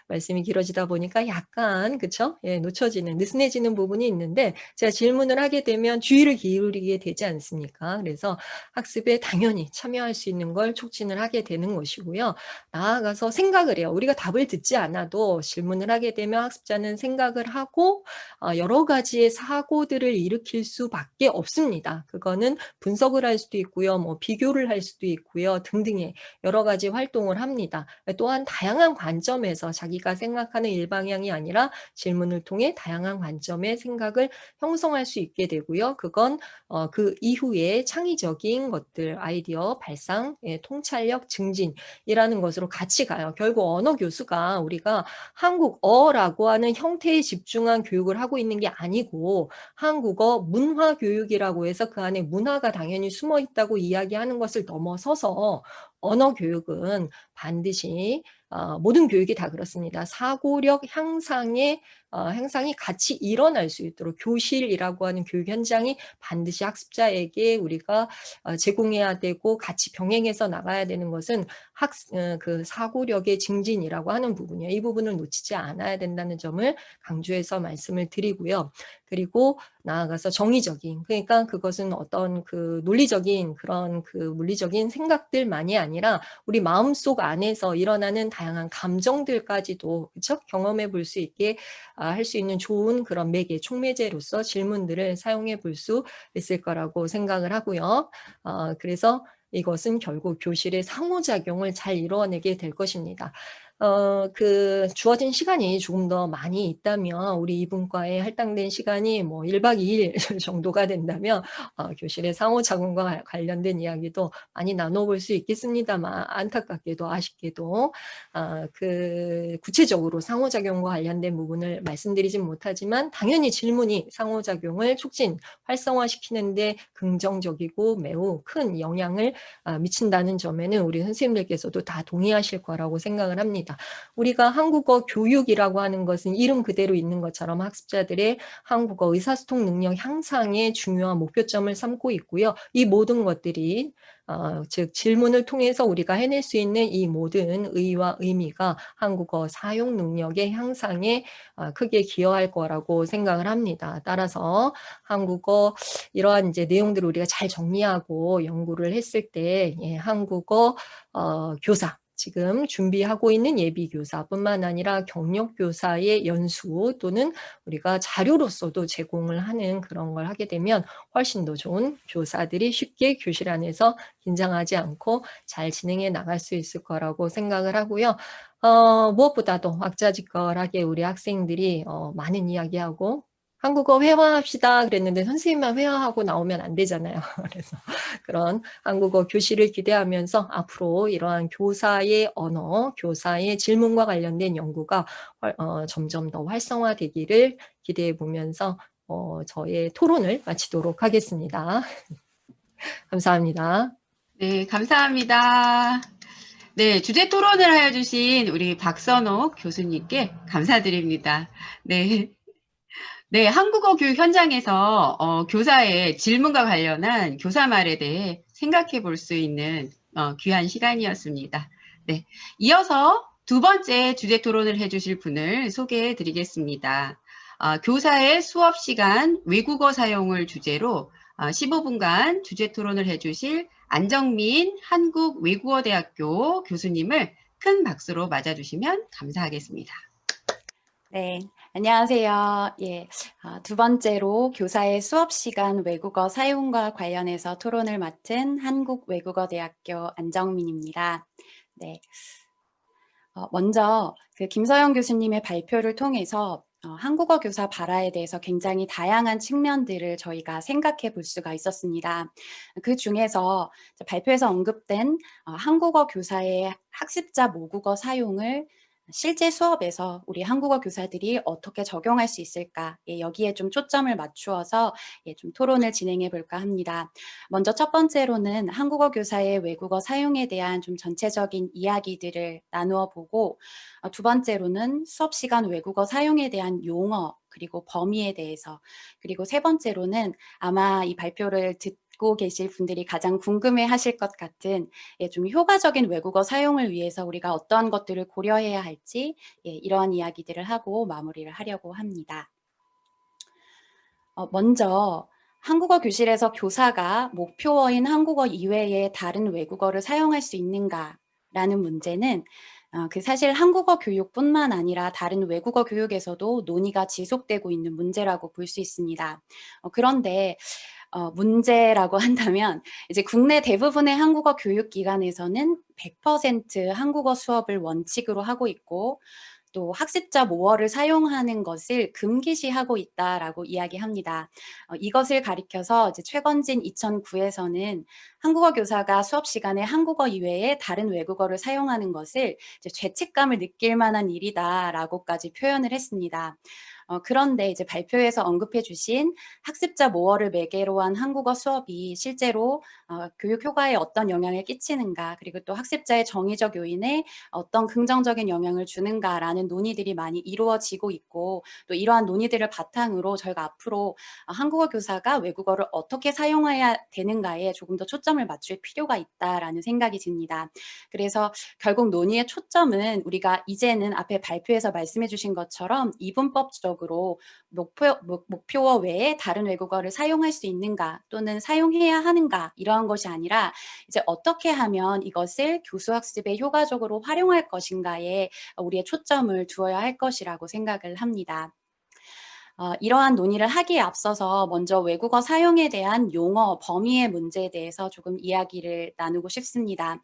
C: 말씀이 길어지다 보니까 약간 그쵸? 예, 느슨해지는 부분이 있는데 제가 질문을 하게 되면 주의를 기울이게 되지 않습니까? 그래서 학습에 당연히 참여할 수 있는 걸 촉진을 하게 되는 것이고요. 나아가서 생각을 해요. 우리가 답을 듣지 않아도 질문을 하게 되면 학습자는 생각을 하고 여러 가지의 사고들을 일으킬 수밖에 없습니다. 그거는 분석을 할 수도 있고요. 뭐 비교를 할 수도 있고요. 등등의 여러 가지 활동을 합니다. 또한 다양한 관점에서 자기가 생각하는 일방향이 아니라 질문을 통해 다양한 관점의 생각을 형성할 수 있게 되고요. 그건 그 이후에 창의적인 것들, 아이디어 발상, 통찰력 증진이라는 것으로 같이 가요. 결국 언어 교수가 우리가 한국어라고 하는 형태에 집중한 교육을 하고 있는 게 아니고 한국어 문화 교육이라고 해서 그 안에 문화가 당연히 숨어 있다고 이야기하는 것을 넘어서서 언어 교육은 반드시 모든 교육이 다 그렇습니다. 사고력 향상이 같이 일어날 수 있도록 교실이라고 하는 교육 현장이 반드시 학습자에게 우리가 제공해야 되고 같이 병행해서 나가야 되는 것은 그 사고력의 증진이라고 하는 부분이에요. 이 부분을 놓치지 않아야 된다는 점을 강조해서 말씀을 드리고요. 그리고 나아가서 정의적인, 그러니까 그것은 어떤 그 논리적인 그런 그 물리적인 생각들만이 아니라 우리 마음속 안에서 일어나는 다양한 감정들까지도 그렇죠? 경험해 볼 수 있게 할 수 있는 좋은 그런 매개, 촉매제로서 질문들을 사용해 볼 수 있을 거라고 생각을 하고요. 그래서 이것은 결국 교실의 상호작용을 잘 이루어내게 될 것입니다. 그 주어진 시간이 조금 더 많이 있다면 우리 이분과에 할당된 시간이 뭐 1박 2일 정도가 된다면 교실의 상호작용과 관련된 이야기도 많이 나눠볼 수 있겠습니다만 안타깝게도 아쉽게도 그 구체적으로 상호작용과 관련된 부분을 말씀드리진 못하지만 당연히 질문이 상호작용을 촉진, 활성화시키는데 긍정적이고 매우 큰 영향을 미친다는 점에는 우리 선생님들께서도 다 동의하실 거라고 생각을 합니다. 우리가 한국어 교육이라고 하는 것은 이름 그대로 있는 것처럼 학습자들의 한국어 의사소통 능력 향상의 중요한 목표점을 삼고 있고요. 이 모든 것들이 즉 질문을 통해서 우리가 해낼 수 있는 이 모든 의의와 의미가 한국어 사용 능력의 향상에 크게 기여할 거라고 생각을 합니다. 따라서 한국어 이러한 이제 내용들을 우리가 잘 정리하고 연구를 했을 때 한국어 교사 지금 준비하고 있는 예비교사뿐만 아니라 경력교사의 연수 또는 우리가 자료로서도 제공을 하는 그런 걸 하게 되면 훨씬 더 좋은 교사들이 쉽게 교실 안에서 긴장하지 않고 잘 진행해 나갈 수 있을 거라고 생각을 하고요. 무엇보다도 왁자지껄하게 우리 학생들이 많은 이야기하고 한국어 회화합시다 그랬는데 선생님만 회화하고 나오면 안 되잖아요. 그래서 그런 한국어 교실을 기대하면서 앞으로 이러한 교사의 언어, 교사의 질문과 관련된 연구가 점점 더 활성화되기를 기대해 보면서 저의 토론을 마치도록 하겠습니다. 감사합니다.
A: 네, 감사합니다. 네, 주제 토론을 하여 주신 우리 박선옥 교수님께 감사드립니다. 네. 네, 한국어 교육 현장에서 교사의 질문과 관련한 교사말에 대해 생각해 볼 수 있는 귀한 시간이었습니다. 네, 이어서 두 번째 주제 토론을 해주실 분을 소개해 드리겠습니다. 교사의 수업 시간 외국어 사용을 주제로 15분간 주제 토론을 해주실 안정민 한국외국어대학교 교수님을 큰 박수로 맞아주시면 감사하겠습니다.
D: 네, 안녕하세요. 예, 두 번째로 교사의 수업 시간 외국어 사용과 관련해서 토론을 맡은 한국외국어대학교 안정민입니다. 네, 먼저 그 김서영 교수님의 발표를 통해서 한국어 교사 발화에 대해서 굉장히 다양한 측면들을 저희가 생각해 볼 수가 있었습니다. 그 중에서 발표에서 언급된 한국어 교사의 학습자 모국어 사용을 실제 수업에서 우리 한국어 교사들이 어떻게 적용할 수 있을까? 예, 여기에 좀 초점을 맞추어서 좀 토론을 진행해 볼까 합니다. 먼저 첫 번째로는 한국어 교사의 외국어 사용에 대한 좀 전체적인 이야기들을 나누어 보고 두 번째로는 수업 시간 외국어 사용에 대한 용어 그리고 범위에 대해서 그리고 세 번째로는 아마 이 발표를 듣고 계실 분들이 가장 궁금해 하실 것 같은 좀 효과적인 외국어 사용을 위해서 우리가 어떤 것들을 고려해야 할지 이러한 이야기들을 하고 마무리를 하려고 합니다. 먼저 한국어 교실에서 교사가 목표어인 한국어 이외에 다른 외국어를 사용할 수 있는가라는 문제는 그 사실 한국어 교육뿐만 아니라 다른 외국어 교육에서도 논의가 지속되고 있는 문제라고 볼 수 있습니다. 그런데 문제라고 한다면 이제 국내 대부분의 한국어 교육기관에서는 100% 한국어 수업을 원칙으로 하고 있고 또 학습자 모어를 사용하는 것을 금기시하고 있다라고 이야기합니다. 이것을 가리켜서 이제 최건진 2009에서는 한국어 교사가 수업 시간에 한국어 이외에 다른 외국어를 사용하는 것을 이제 죄책감을 느낄 만한 일이다라고까지 표현을 했습니다. 그런데 이제 발표에서 언급해 주신 학습자 모어를 매개로 한 한국어 수업이 실제로 교육 효과에 어떤 영향을 끼치는가, 그리고 또 학습자의 정의적 요인에 어떤 긍정적인 영향을 주는가라는 논의들이 많이 이루어지고 있고, 또 이러한 논의들을 바탕으로 저희가 앞으로 한국어 교사가 외국어를 어떻게 사용해야 되는가에 조금 더 초점을 맞출 필요가 있다라는 생각이 듭니다. 그래서 결국 논의의 초점은 우리가 이제는 앞에 발표에서 말씀해 주신 것처럼 이분법적으로 목표어 외에 다른 외국어를 사용할 수 있는가 또는 사용해야 하는가, 이러한 것이 아니라 이제 어떻게 하면 이것을 교수학습에 효과적으로 활용할 것인가에 우리의 초점을 두어야 할 것이라고 생각을 합니다. 이러한 논의를 하기에 앞서서 먼저 외국어 사용에 대한 용어, 범위의 문제에 대해서 조금 이야기를 나누고 싶습니다.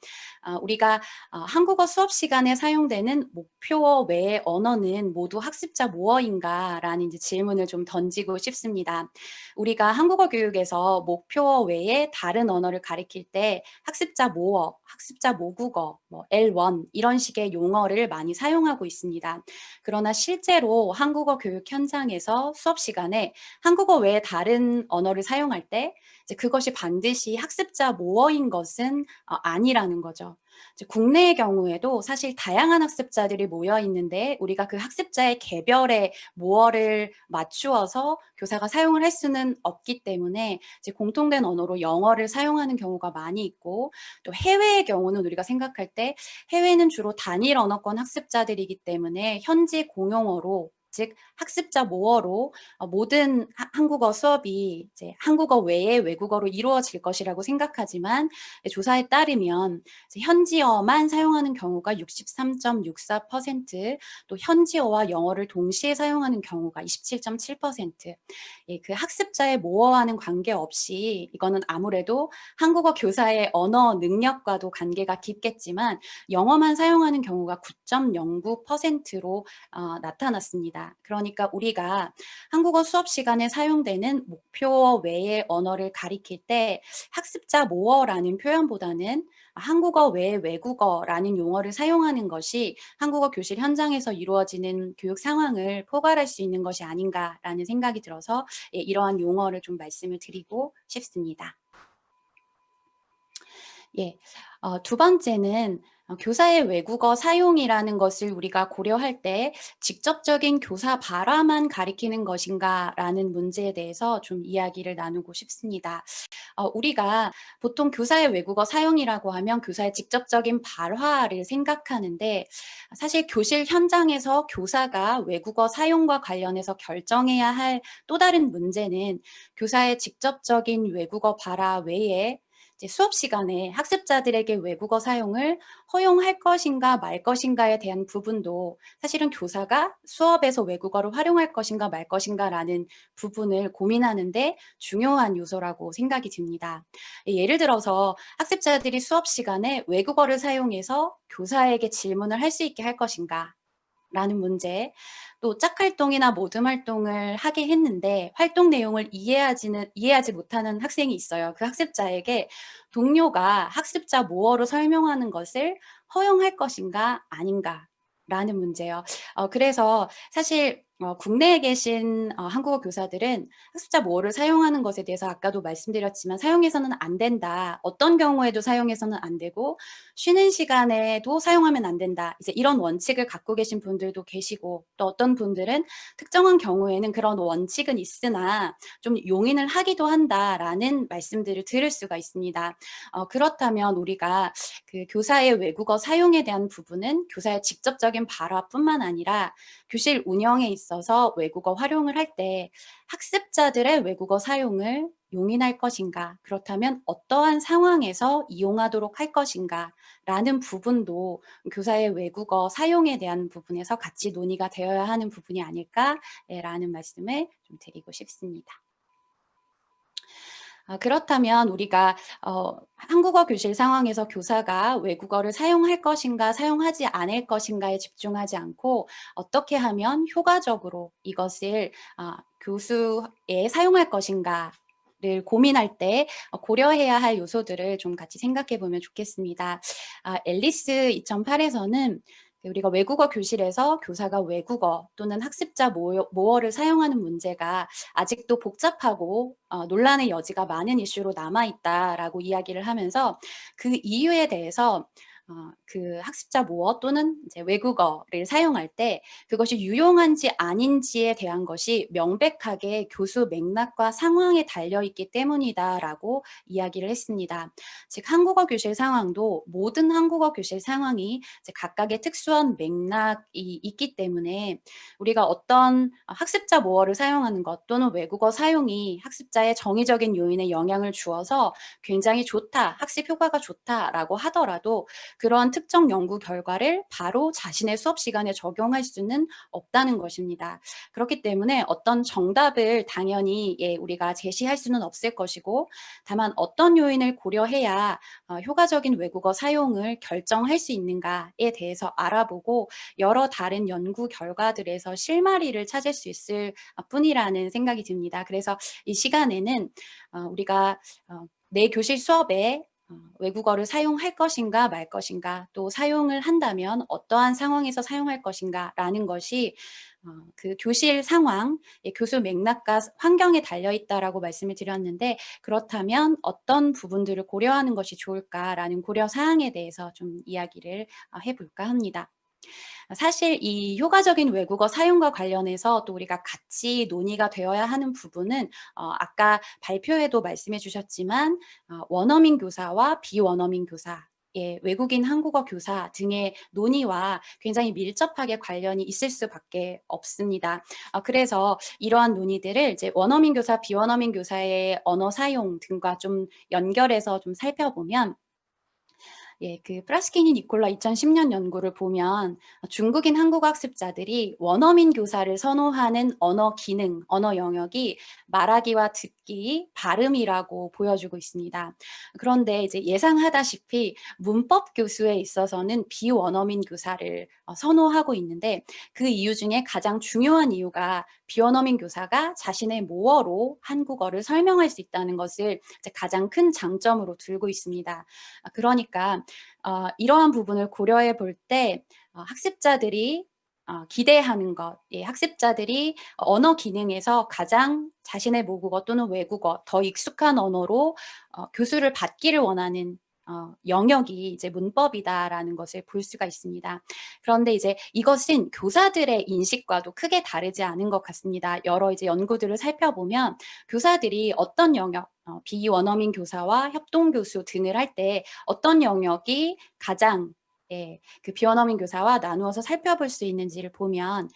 D: 우리가 한국어 수업 시간에 사용되는 목표어 외의 언어는 모두 학습자 모어인가라는 이제 질문을 좀 던지고 싶습니다. 우리가 한국어 교육에서 목표어 외에 다른 언어를 가리킬 때 학습자 모어, 학습자 모국어, 뭐 L1 이런 식의 용어를 많이 사용하고 있습니다. 그러나 실제로 한국어 교육 현장에서 수업 시간에 한국어 외에 다른 언어를 사용할 때 이제 그것이 반드시 학습자 모어인 것은 아니라는 거죠. 이제 국내의 경우에도 사실 다양한 학습자들이 모여 있는데 우리가 그 학습자의 개별의 모어를 맞추어서 교사가 사용을 할 수는 없기 때문에 이제 공통된 언어로 영어를 사용하는 경우가 많이 있고, 또 해외의 경우는 우리가 생각할 때 해외는 주로 단일 언어권 학습자들이기 때문에 현지 공용어로, 즉 학습자 모어로 모든 한국어 수업이 이제 한국어 외의 외국어로 이루어질 것이라고 생각하지만, 조사에 따르면 현지어만 사용하는 경우가 63.64%, 또 현지어와 영어를 동시에 사용하는 경우가 27.7%. 그 학습자의 모어와는 관계없이 이거는 아무래도 한국어 교사의 언어 능력과도 관계가 깊겠지만 영어만 사용하는 경우가 9.09%로 나타났습니다. 그러니까 우리가 한국어 수업 시간에 사용되는 목표어 외의 언어를 가리킬 때 학습자 모어라는 표현보다는 한국어 외의 외국어라는 용어를 사용하는 것이 한국어 교실 현장에서 이루어지는 교육 상황을 포괄할 수 있는 것이 아닌가라는 생각이 들어서 이러한 용어를 좀 말씀을 드리고 싶습니다. 두 번째는 교사의 외국어 사용이라는 것을 우리가 고려할 때 직접적인 교사 발화만 가리키는 것인가라는 문제에 대해서 좀 이야기를 나누고 싶습니다. 우리가 보통 교사의 외국어 사용이라고 하면 교사의 직접적인 발화를 생각하는데, 사실 교실 현장에서 교사가 외국어 사용과 관련해서 결정해야 할 또 다른 문제는 교사의 직접적인 외국어 발화 외에 이제 수업 시간에 학습자들에게 외국어 사용을 허용할 것인가 말 것인가에 대한 부분도 사실은 교사가 수업에서 외국어를 활용할 것인가 말 것인가라는 부분을 고민하는데 중요한 요소라고 생각이 듭니다. 예를 들어서 학습자들이 수업 시간에 외국어를 사용해서 교사에게 질문을 할 수 있게 할 것인가 라는 문제, 또 짝활동이나 모듬 활동을 하게 했는데 활동 내용을 이해하지 못하는 학생이 있어요. 그 학습자에게 동료가 학습자 모어로 설명하는 것을 허용할 것인가 아닌가 라는 문제예요. 그래서 사실 국내에 계신 한국어 교사들은 학습자 모어를 사용하는 것에 대해서 아까도 말씀드렸지만 사용해서는 안 된다. 어떤 경우에도 사용해서는 안 되고 쉬는 시간에도 사용하면 안 된다. 이제 이런 원칙을 갖고 계신 분들도 계시고, 또 어떤 분들은 특정한 경우에는 그런 원칙은 있으나 좀 용인을 하기도 한다라는 말씀들을 들을 수가 있습니다. 그렇다면 우리가 그 교사의 외국어 사용에 대한 부분은 교사의 직접적인 발화뿐만 아니라 교실 운영에 있어서 외국어 활용을 할 때 학습자들의 외국어 사용을 용인할 것인가, 그렇다면 어떠한 상황에서 이용하도록 할 것인가 라는 부분도 교사의 외국어 사용에 대한 부분에서 같이 논의가 되어야 하는 부분이 아닐까라는 말씀을 좀 드리고 싶습니다. 그렇다면 우리가 한국어 교실 상황에서 교사가 외국어를 사용할 것인가 사용하지 않을 것인가에 집중하지 않고 어떻게 하면 효과적으로 이것을 교수에 사용할 것인가 를 고민할 때 고려해야 할 요소들을 좀 같이 생각해 보면 좋겠습니다. 앨리스 2008에서는 우리가 외국어 교실에서 교사가 외국어 또는 학습자 모어를 사용하는 문제가 아직도 복잡하고 논란의 여지가 많은 이슈로 남아있다라고 이야기를 하면서 그 이유에 대해서 그 학습자 모어 또는 이제 외국어를 사용할 때 그것이 유용한지 아닌지에 대한 것이 명백하게 교수 맥락과 상황에 달려있기 때문이다라고 이야기를 했습니다. 즉 한국어 교실 상황도 모든 한국어 교실 상황이 이제 각각의 특수한 맥락이 있기 때문에 우리가 어떤 학습자 모어를 사용하는 것 또는 외국어 사용이 학습자의 정의적인 요인에 영향을 주어서 굉장히 좋다, 학습 효과가 좋다라고 하더라도 그런 특정 연구 결과를 바로 자신의 수업 시간에 적용할 수는 없다는 것입니다. 그렇기 때문에 어떤 정답을 당연히 우리가 제시할 수는 없을 것이고 다만 어떤 요인을 고려해야 효과적인 외국어 사용을 결정할 수 있는가에 대해서 알아보고 여러 다른 연구 결과들에서 실마리를 찾을 수 있을 뿐이라는 생각이 듭니다. 그래서 이 시간에는 우리가 내 교실 수업에 외국어를 사용할 것인가 말 것인가 또 사용을 한다면 어떠한 상황에서 사용할 것인가 라는 것이 그 교실 상황, 교수 맥락과 환경에 달려있다라고 말씀을 드렸는데 그렇다면 어떤 부분들을 고려하는 것이 좋을까라는 고려 사항에 대해서 좀 이야기를 해볼까 합니다. 사실 이 효과적인 외국어 사용과 관련해서 또 우리가 같이 논의가 되어야 하는 부분은 아까 발표에도 말씀해 주셨지만 원어민 교사와 비원어민 교사 외국인 한국어 교사 등의 논의와 굉장히 밀접하게 관련이 있을 수밖에 없습니다. 그래서 이러한 논의들을 이제 원어민 교사, 비원어민 교사의 언어 사용 등과 좀 연결해서 좀 살펴보면 그 프라스키니 니콜라 2010년 연구를 보면 중국인 한국어 학습자들이 원어민 교사를 선호하는 언어 기능, 언어 영역이 말하기와 듣기, 발음이라고 보여주고 있습니다. 그런데 이제 예상하다시피 문법 교수에 있어서는 비원어민 교사를 선호하고 있는데 그 이유 중에 가장 중요한 이유가 비원어민 교사가 자신의 모어로 한국어를 설명할 수 있다는 것을 이제 가장 큰 장점으로 들고 있습니다. 그러니까 이러한 부분을 고려해 볼 때 학습자들이 기대하는 것, 학습자들이 언어 기능에서 가장 자신의 모국어 또는 외국어, 더 익숙한 언어로 교수를 받기를 원하는 영역이 이제 문법이다라는 것을 볼 수가 있습니다. 그런데 이제 이것은 교사들의 인식과도 크게 다르지 않은 것 같습니다. 여러 이제 연구들을 살펴보면 교사들이 어떤 영역, 비원어민 교사와 협동 교수 등을 할 때 어떤 영역이 가장 그 비원어민 교사와 나누어서 살펴볼 수 있는지를 보면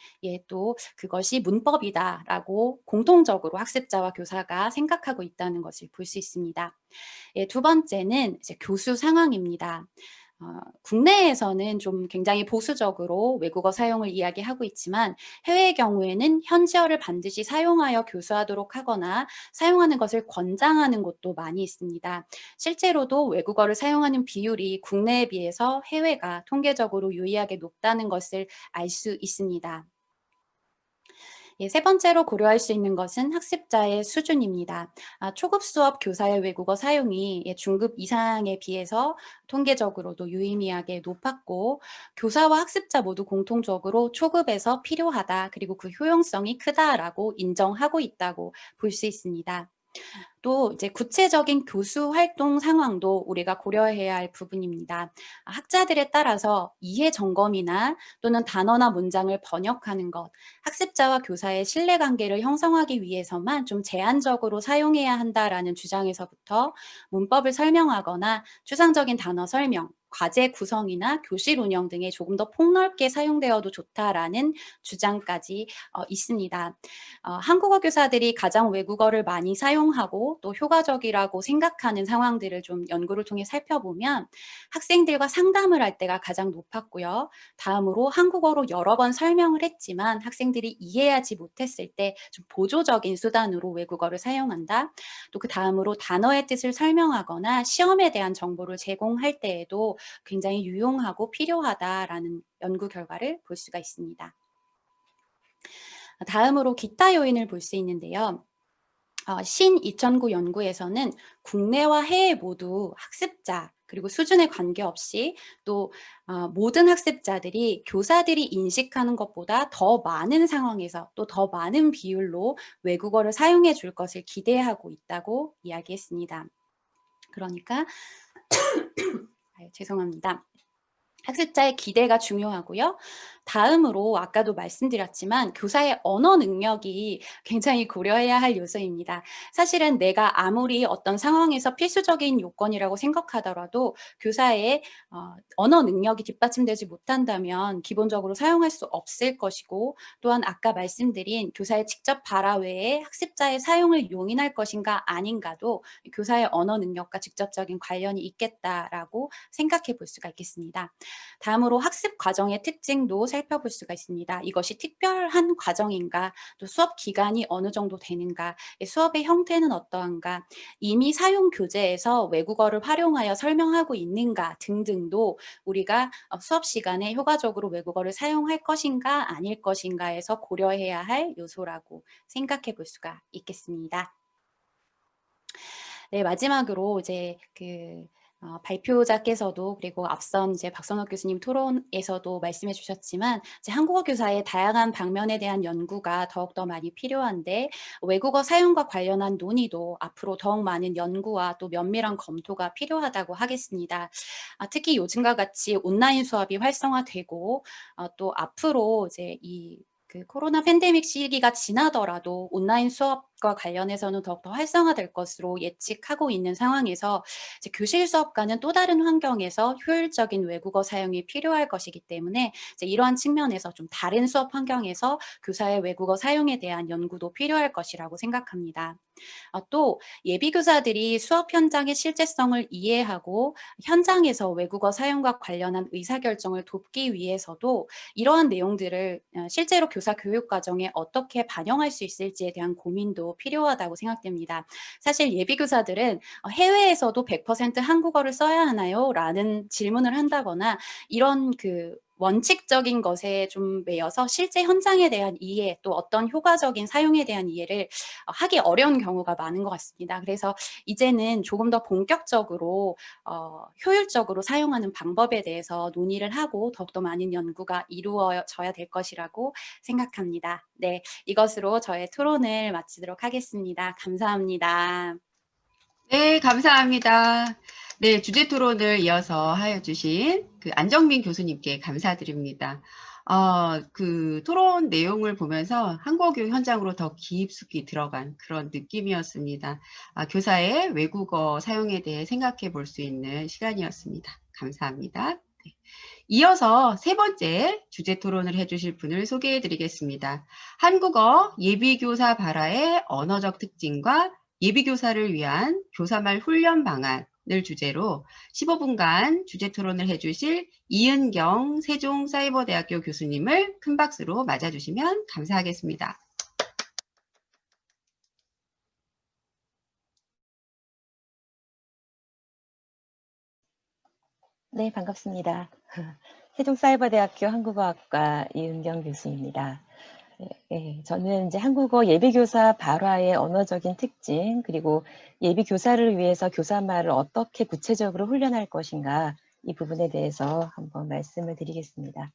D: 또 그것이 문법이다라고 공통적으로 학습자와 교사가 생각하고 있다는 것을 볼 수 있습니다. 두 번째는 이제 교수 상황입니다. 국내에서는 좀 굉장히 보수적으로 외국어 사용을 이야기하고 있지만 해외의 경우에는 현지어를 반드시 사용하여 교수하도록 하거나 사용하는 것을 권장하는 곳도 많이 있습니다. 실제로도 외국어를 사용하는 비율이 국내에 비해서 해외가 통계적으로 유의하게 높다는 것을 알 수 있습니다. 세 번째로 고려할 수 있는 것은 학습자의 수준입니다. 초급 수업 교사의 외국어 사용이 중급 이상에 비해서 통계적으로도 유의미하게 높았고 교사와 학습자 모두 공통적으로 초급에서 필요하다 그리고 그 효용성이 크다라고 인정하고 있다고 볼 수 있습니다. 또 이제 구체적인 교수 활동 상황도 우리가 고려해야 할 부분입니다. 학자들에 따라서 이해 점검이나 또는 단어나 문장을 번역하는 것, 학습자와 교사의 신뢰관계를 형성하기 위해서만 좀 제한적으로 사용해야 한다라는 주장에서부터 문법을 설명하거나 추상적인 단어 설명, 과제 구성이나 교실 운영 등에 조금 더 폭넓게 사용되어도 좋다라는 주장까지 있습니다. 한국어 교사들이 가장 외국어를 많이 사용하고 또 효과적이라고 생각하는 상황들을 좀 연구를 통해 살펴보면 학생들과 상담을 할 때가 가장 높았고요. 다음으로 한국어로 여러 번 설명을 했지만 학생들이 이해하지 못했을 때 좀 보조적인 수단으로 외국어를 사용한다. 또 그 다음으로 단어의 뜻을 설명하거나 시험에 대한 정보를 제공할 때에도 굉장히 유용하고 필요하다라는 연구 결과를 볼 수가 있습니다. 다음으로 기타 요인을 볼 수 있는데요. 신 2009 연구에서는 국내와 해외 모두 학습자 그리고 수준에 관계없이 또 모든 학습자들이 교사들이 인식하는 것보다 더 많은 상황에서 또 더 많은 비율로 외국어를 사용해 줄 것을 기대하고 있다고 이야기했습니다. 그러니까 죄송합니다. 학습자의 기대가 중요하고요. 다음으로 아까도 말씀드렸지만 교사의 언어 능력이 굉장히 고려해야 할 요소입니다. 사실은 내가 아무리 어떤 상황에서 필수적인 요건이라고 생각하더라도 교사의 언어 능력이 뒷받침되지 못한다면 기본적으로 사용할 수 없을 것이고, 또한 아까 말씀드린 교사의 직접 발화 외에 학습자의 사용을 용인할 것인가 아닌가도 교사의 언어 능력과 직접적인 관련이 있겠다라고 생각해 볼 수가 있겠습니다. 다음으로 학습 과정의 특징도 살펴볼 수가 있습니다. 이것이 특별한 과정인가, 또 수업 기간이 어느 정도 되는가, 수업의 형태는 어떠한가, 이미 사용 교재에서 외국어를 활용하여 설명하고 있는가 등등도 우리가 수업 시간에 효과적으로 외국어를 사용할 것인가 아닐 것인가에서 고려해야 할 요소라고 생각해 볼 수가 있겠습니다. 네, 마지막으로 이제 발표자께서도 그리고 앞선 이제 박선옥 교수님 토론에서도 말씀해 주셨지만 이제 한국어 교사의 다양한 방면에 대한 연구가 더욱더 많이 필요한데, 외국어 사용과 관련한 논의도 앞으로 더욱 많은 연구와 또 면밀한 검토가 필요하다고 하겠습니다. 특히 요즘과 같이 온라인 수업이 활성화되고 또 앞으로 이제 코로나 팬데믹 시기가 지나더라도 온라인 수업과 관련해서는 더욱더 활성화될 것으로 예측하고 있는 상황에서 이제 교실 수업과는 또 다른 환경에서 효율적인 외국어 사용이 필요할 것이기 때문에 이제 이러한 측면에서 좀 다른 수업 환경에서 교사의 외국어 사용에 대한 연구도 필요할 것이라고 생각합니다. 또 예비교사들이 수업 현장의 실제성을 이해하고 현장에서 외국어 사용과 관련한 의사결정을 돕기 위해서도 이러한 내용들을 실제로 교사 교육 과정에 어떻게 반영할 수 있을지에 대한 고민도 필요하다고 생각됩니다. 사실 예비교사들은 해외에서도 100% 한국어를 써야 하나요? 라는 질문을 한다거나 이런 원칙적인 것에 좀 매여서 실제 현장에 대한 이해, 또 어떤 효과적인 사용에 대한 이해를 하기 어려운 경우가 많은 것 같습니다. 그래서 이제는 조금 더 본격적으로 효율적으로 사용하는 방법에 대해서 논의를 하고 더욱더 많은 연구가 이루어져야 될 것이라고 생각합니다. 네, 이것으로 저의 토론을 마치도록 하겠습니다. 감사합니다.
A: 네, 감사합니다. 네, 주제 토론을 이어서 하여 주신 안정민 교수님께 감사드립니다. 토론 내용을 보면서 한국어 교육 현장으로 더 깊숙이 들어간 그런 느낌이었습니다. 교사의 외국어 사용에 대해 생각해 볼 수 있는 시간이었습니다. 감사합니다. 네. 이어서 세 번째 주제 토론을 해주실 분을 소개해 드리겠습니다. 한국어 예비교사 발화의 언어적 특징과 예비교사를 위한 교사말 훈련 방안을 주제로 15분간 주제 토론을 해주실 이은경 세종사이버대학교 교수님을 큰 박수로 맞아주시면 감사하겠습니다.
E: 네, 반갑습니다. 세종사이버대학교 한국어학과 이은경 교수입니다. 저는 이제 한국어 예비교사 발화의 언어적인 특징, 그리고 예비교사를 위해서 교사말을 어떻게 구체적으로 훈련할 것인가, 이 부분에 대해서 한번 말씀을 드리겠습니다.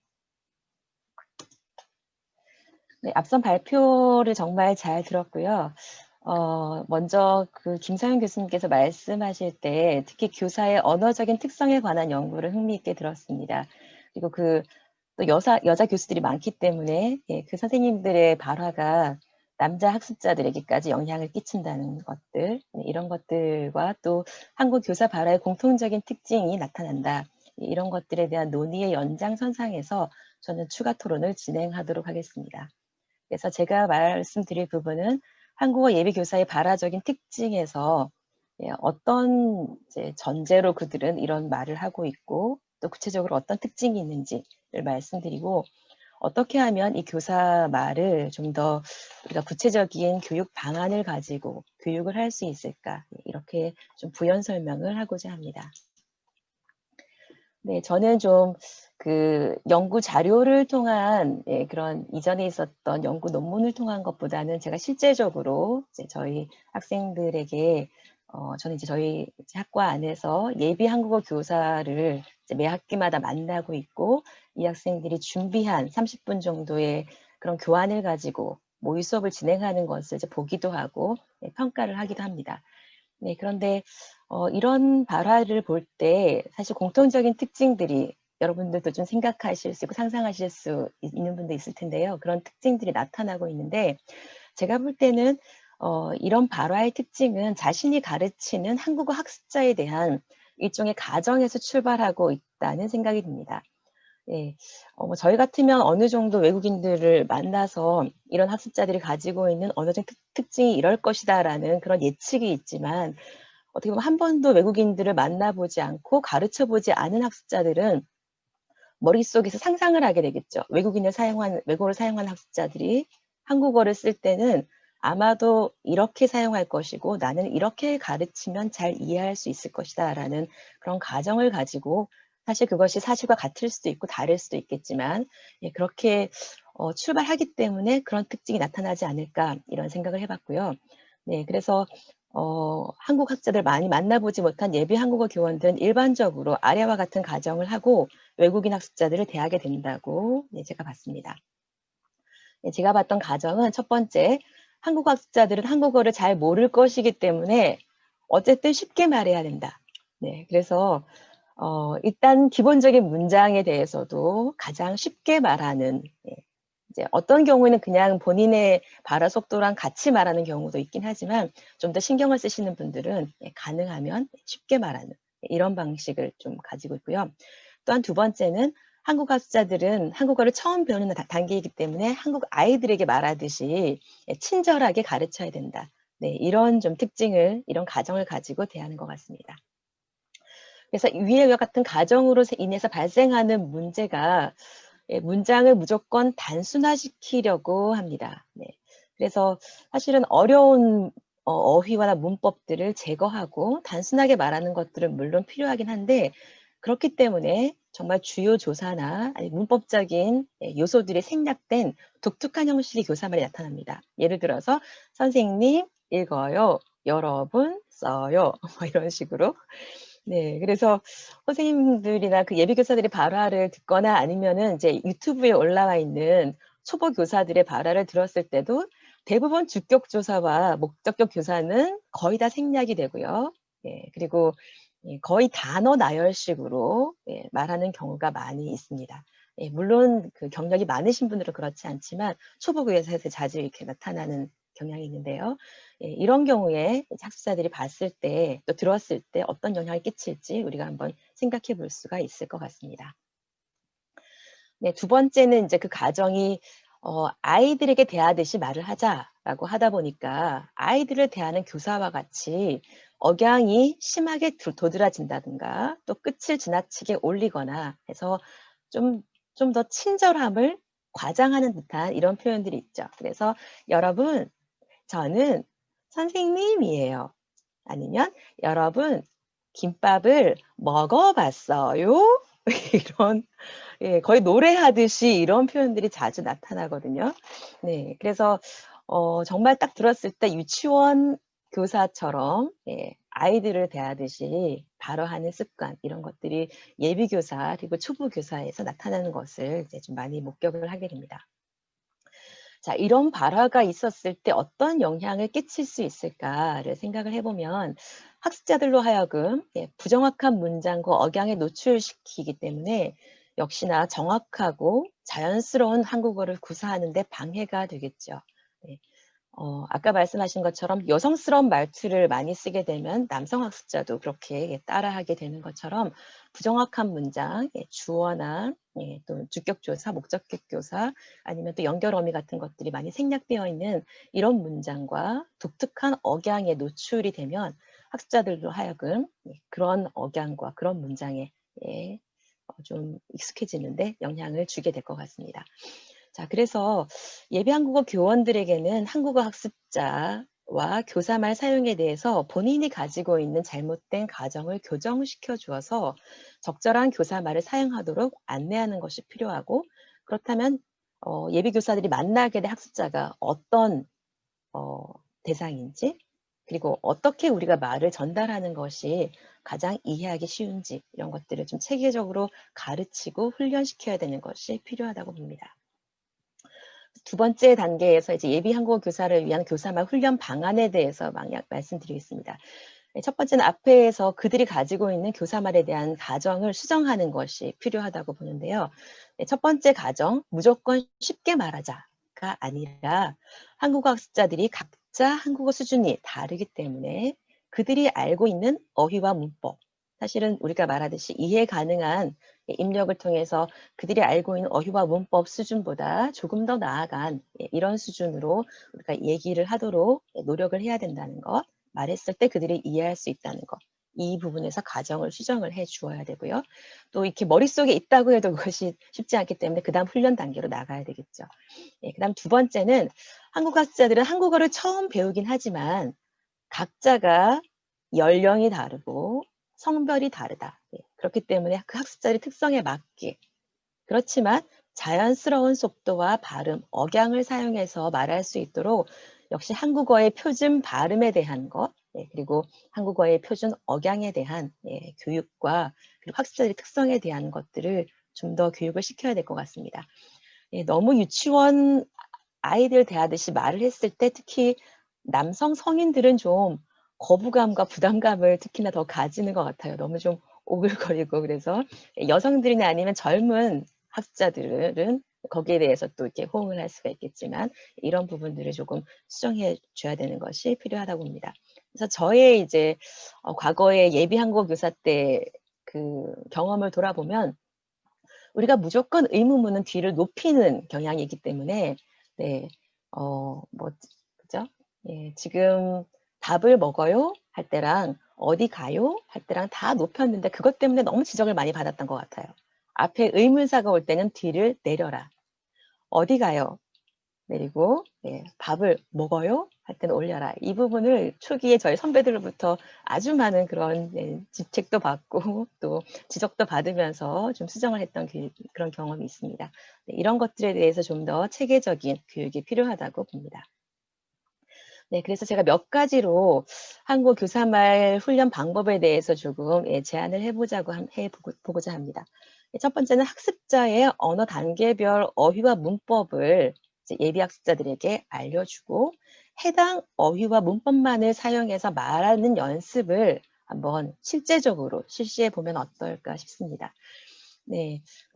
E: 네, 앞선 발표를 정말 잘 들었고요. 먼저 김서영 교수님께서 말씀하실 때 특히 교사의 언어적인 특성에 관한 연구를 흥미있게 들었습니다. 그리고 또 여자 교수들이 많기 때문에 그 선생님들의 발화가 남자 학습자들에게까지 영향을 끼친다는 것들, 이런 것들과 또 한국 교사 발화의 공통적인 특징이 나타난다. 이런 것들에 대한 논의의 연장선상에서 저는 추가 토론을 진행하도록 하겠습니다. 그래서 제가 말씀드릴 부분은 한국어 예비교사의 발화적인 특징에서 어떤 이제 전제로 그들은 이런 말을 하고 있고 또 구체적으로 어떤 특징이 있는지를 말씀드리고, 어떻게 하면 이 교사 말을 좀 더 우리가 구체적인 교육 방안을 가지고 교육을 할 수 있을까, 이렇게 좀 부연 설명을 하고자 합니다. 네, 저는 좀 그 연구 자료를 통한 그런 이전에 있었던 연구 논문을 통한 것보다는 제가 실제적으로 이제 저희 학생들에게 저는 이제 저희 이제 학과 안에서 예비 한국어 교사를 이제 매 학기마다 만나고 있고 이 학생들이 준비한 30분 정도의 그런 교환을 가지고 모의 수업을 진행하는 것을 이제 보기도 하고 평가를 하기도 합니다. 네, 그런데 이런 발화를 볼 때 사실 공통적인 특징들이 여러분들도 좀 생각하실 수 있고 상상하실 수 있는 분도 있을 텐데요. 그런 특징들이 나타나고 있는데 제가 볼 때는 이런 발화의 특징은 자신이 가르치는 한국어 학습자에 대한 일종의 가정에서 출발하고 있다는 생각이 듭니다. 예. 뭐 저희 같으면 어느 정도 외국인들을 만나서 이런 학습자들이 가지고 있는 언어적 특징이 이럴 것이다라는 그런 예측이 있지만 어떻게 보면 한 번도 외국인들을 만나보지 않고 가르쳐 보지 않은 학습자들은 머릿속에서 상상을 하게 되겠죠. 외국어를 사용하는 학습자들이 한국어를 쓸 때는 아마도 이렇게 사용할 것이고 나는 이렇게 가르치면 잘 이해할 수 있을 것이다라는 그런 가정을 가지고 사실 그것이 사실과 같을 수도 있고 다를 수도 있겠지만 그렇게 출발하기 때문에 그런 특징이 나타나지 않을까 이런 생각을 해봤고요. 네, 그래서 한국 학자들 많이 만나보지 못한 예비 한국어 교원들은 일반적으로 아래와 같은 가정을 하고 외국인 학습자들을 대하게 된다고 제가 봤습니다. 제가 봤던 가정은 첫 번째, 한국 학습자들은 한국어를 잘 모를 것이기 때문에 어쨌든 쉽게 말해야 된다. 네, 그래서 일단 기본적인 문장에 대해서도 가장 쉽게 말하는 이제 어떤 경우에는 그냥 본인의 발화 속도랑 같이 말하는 경우도 있긴 하지만 좀 더 신경을 쓰시는 분들은 가능하면 쉽게 말하는 이런 방식을 좀 가지고 있고요. 또한 두 번째는 한국 학습자들은 한국어를 처음 배우는 단계이기 때문에 한국 아이들에게 말하듯이 친절하게 가르쳐야 된다. 네, 이런 좀 특징을, 이런 가정을 가지고 대하는 것 같습니다. 그래서 위와 같은 가정으로 인해서 발생하는 문제가 문장을 무조건 단순화시키려고 합니다. 네. 그래서 사실은 어려운 어휘나 문법들을 제거하고 단순하게 말하는 것들은 물론 필요하긴 한데 그렇기 때문에 정말 주요 조사나 아니 문법적인 요소들이 생략된 독특한 형식의 교사말이 나타납니다. 예를 들어서 선생님 읽어요, 여러분 써요 뭐 이런 식으로. 네, 그래서 선생님들이나 그 예비 교사들이 발화를 듣거나 아니면은 이제 유튜브에 올라와 있는 초보 교사들의 발화를 들었을 때도 대부분 주격 조사와 목적격 교사는 거의 다 생략이 되고요. 그리고 거의 단어 나열식으로 말하는 경우가 많이 있습니다. 물론 그 경력이 많으신 분들은 그렇지 않지만 초보 교사에서 자주 이렇게 나타나는 경향이 있는데요. 이런 경우에 학습자들이 봤을 때 또 들었을 때 어떤 영향을 끼칠지 우리가 한번 생각해 볼 수가 있을 것 같습니다. 네, 두 번째는 이제 그 가정이 아이들에게 대하듯이 말을 하자라고 하다 보니까 아이들을 대하는 교사와 같이 억양이 심하게 도드라진다든가 또 끝을 지나치게 올리거나 해서 좀 더 친절함을 과장하는 듯한 이런 표현들이 있죠. 그래서 여러분, 저는 선생님이에요. 아니면 여러분, 김밥을 먹어봤어요? 이런 거의 노래하듯이 이런 표현들이 자주 나타나거든요. 네, 그래서 정말 딱 들었을 때 유치원 교사처럼 아이들을 대하듯이 발어하는 습관 이런 것들이 예비 교사 그리고 초보 교사에서 나타나는 것을 이제 좀 많이 목격을 하게 됩니다. 자, 이런 발화가 있었을 때 어떤 영향을 끼칠 수 있을까를 생각을 해보면 학습자들로 하여금 부정확한 문장과 억양에 노출시키기 때문에 역시나 정확하고 자연스러운 한국어를 구사하는 데 방해가 되겠죠. 네. 아까 말씀하신 것처럼 여성스러운 말투를 많이 쓰게 되면 남성 학습자도 그렇게 따라하게 되는 것처럼 부정확한 문장, 주어나 또 주격조사, 목적격조사 아니면 또 연결어미 같은 것들이 많이 생략되어 있는 이런 문장과 독특한 억양에 노출이 되면 학습자들로 하여금 그런 억양과 그런 문장에 좀 익숙해지는데 영향을 주게 될 것 같습니다. 자, 그래서 예비 한국어 교원들에게는 한국어 학습자 와 교사말 사용에 대해서 본인이 가지고 있는 잘못된 가정을 교정시켜 주어서 적절한 교사말을 사용하도록 안내하는 것이 필요하고, 그렇다면 예비 교사들이 만나게 될 학습자가 어떤 대상인지, 그리고 어떻게 우리가 말을 전달하는 것이 가장 이해하기 쉬운지, 이런 것들을 좀 체계적으로 가르치고 훈련시켜야 되는 것이 필요하다고 봅니다. 두 번째 단계에서 이제 예비 한국어 교사를 위한 교사말 훈련 방안에 대해서 말씀드리겠습니다. 첫 번째는 앞에서 그들이 가지고 있는 교사말에 대한 가정을 수정하는 것이 필요하다고 보는데요. 첫 번째 가정, 무조건 쉽게 말하자가 아니라 한국어 학습자들이 각자 한국어 수준이 다르기 때문에 그들이 알고 있는 어휘와 문법, 사실은 우리가 말하듯이 이해 가능한 입력을 통해서 그들이 알고 있는 어휘와 문법 수준보다 조금 더 나아간 이런 수준으로 우리가 얘기를 하도록 노력을 해야 된다는 것, 말했을 때 그들이 이해할 수 있다는 것, 이 부분에서 가정을 수정을 해 주어야 되고요. 또 이렇게 머릿속에 있다고 해도 그것이 쉽지 않기 때문에 그 다음 훈련 단계로 나가야 되겠죠. 그 다음 두 번째는 한국 학습자들은 한국어를 처음 배우긴 하지만 각자가 연령이 다르고 성별이 다르다. 그렇기 때문에 그 학습자의 특성에 맞게, 그렇지만 자연스러운 속도와 발음, 억양을 사용해서 말할 수 있도록 역시 한국어의 표준 발음에 대한 것, 그리고 한국어의 표준 억양에 대한 교육과 그리고 학습자들의 특성에 대한 것들을 좀 더 교육을 시켜야 될 것 같습니다. 너무 유치원 아이들 대하듯이 말을 했을 때 특히 남성 성인들은 좀 거부감과 부담감을 특히나 더 가지는 것 같아요. 너무 좀 오글거리고. 그래서 여성들이나 아니면 젊은 학습자들은 거기에 대해서 또 이렇게 호응을 할 수가 있겠지만 이런 부분들을 조금 수정해 줘야 되는 것이 필요하다고 봅니다. 그래서 저의 이제 과거의 예비 한국어 교사 때 그 경험을 돌아보면 우리가 무조건 의문문은 뒤를 높이는 경향이 있기 때문에 그죠? 지금 밥을 먹어요? 할 때랑 어디 가요? 할 때랑 다 높였는데 그것 때문에 너무 지적을 많이 받았던 것 같아요. 앞에 의문사가 올 때는 뒤를 내려라. 어디 가요? 내리고 밥을 먹어요? 할 때는 올려라. 이 부분을 초기에 저희 선배들로부터 아주 많은 그런 지책도 받고 또 지적도 받으면서 좀 수정을 했던 그런 경험이 있습니다. 이런 것들에 대해서 좀 더 체계적인 교육이 필요하다고 봅니다. 그래서 제가 몇 가지로 한국어 교사말 훈련 방법에 대해서 조금 제안을 해보고자 합니다. 첫 번째는 학습자의 언어 단계별 어휘와 문법을 예비 학습자들에게 알려주고 해당 어휘와 문법만을 사용해서 말하는 연습을 한번 실제적으로 실시해 보면 어떨까 싶습니다.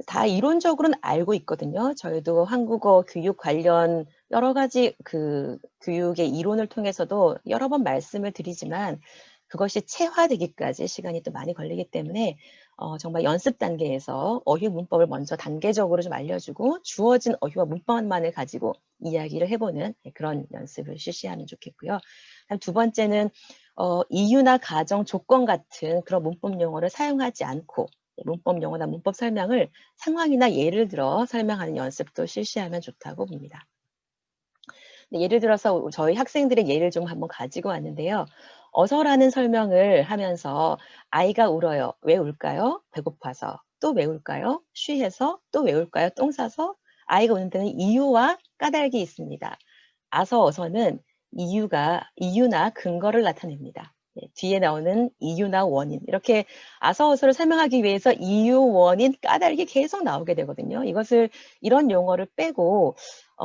E: 다 이론적으로는 알고 있거든요. 저희도 한국어 교육 관련 여러 가지 그 교육의 이론을 통해서도 여러 번 말씀을 드리지만 그것이 체화되기까지 시간이 또 많이 걸리기 때문에 정말 연습 단계에서 어휘 문법을 먼저 단계적으로 좀 알려주고 주어진 어휘와 문법만을 가지고 이야기를 해보는 그런 연습을 실시하면 좋겠고요. 두 번째는 이유나 가정, 조건 같은 그런 문법 용어를 사용하지 않고 문법 용어나 문법 설명을 상황이나 예를 들어 설명하는 연습도 실시하면 좋다고 봅니다. 예를 들어서 저희 학생들의 예를 좀 한번 가지고 왔는데요. 어서라는 설명을 하면서 아이가 울어요. 왜 울까요? 배고파서. 또 왜 울까요? 쉬해서. 또 왜 울까요? 똥 싸서. 아이가 우는 데는 이유와 까닭이 있습니다. 아서 어서는 이유나 근거를 나타냅니다. 뒤에 나오는 이유나 원인, 이렇게 아서 어서를 설명하기 위해서 이유, 원인, 까닭이 계속 나오게 되거든요. 이런 용어를 빼고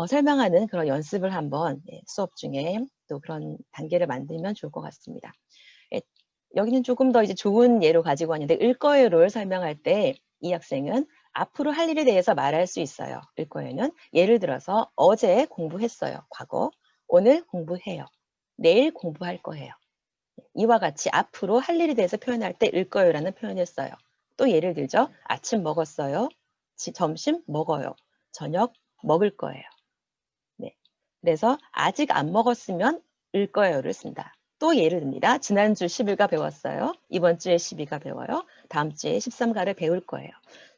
E: 설명하는 그런 연습을 한번 수업 중에 또 그런 단계를 만들면 좋을 것 같습니다. 여기는 조금 더 이제 좋은 예로 가지고 왔는데 일거예로를 설명할 때 이 학생은 앞으로 할 일에 대해서 말할 수 있어요. 일거예는 예를 들어서 어제 공부했어요. 과거. 오늘 공부해요. 내일 공부할 거예요. 이와 같이 앞으로 할 일에 대해서 표현할 때 일거예라는 표현을 써요. 또 예를 들죠. 아침 먹었어요. 점심 먹어요. 저녁 먹을 거예요. 그래서 아직 안 먹었으면 일거예요를 쓴다. 또 예를 듭니다. 지난주 10일가 배웠어요. 이번 주에 12가 배워요. 다음 주에 13가를 배울 거예요.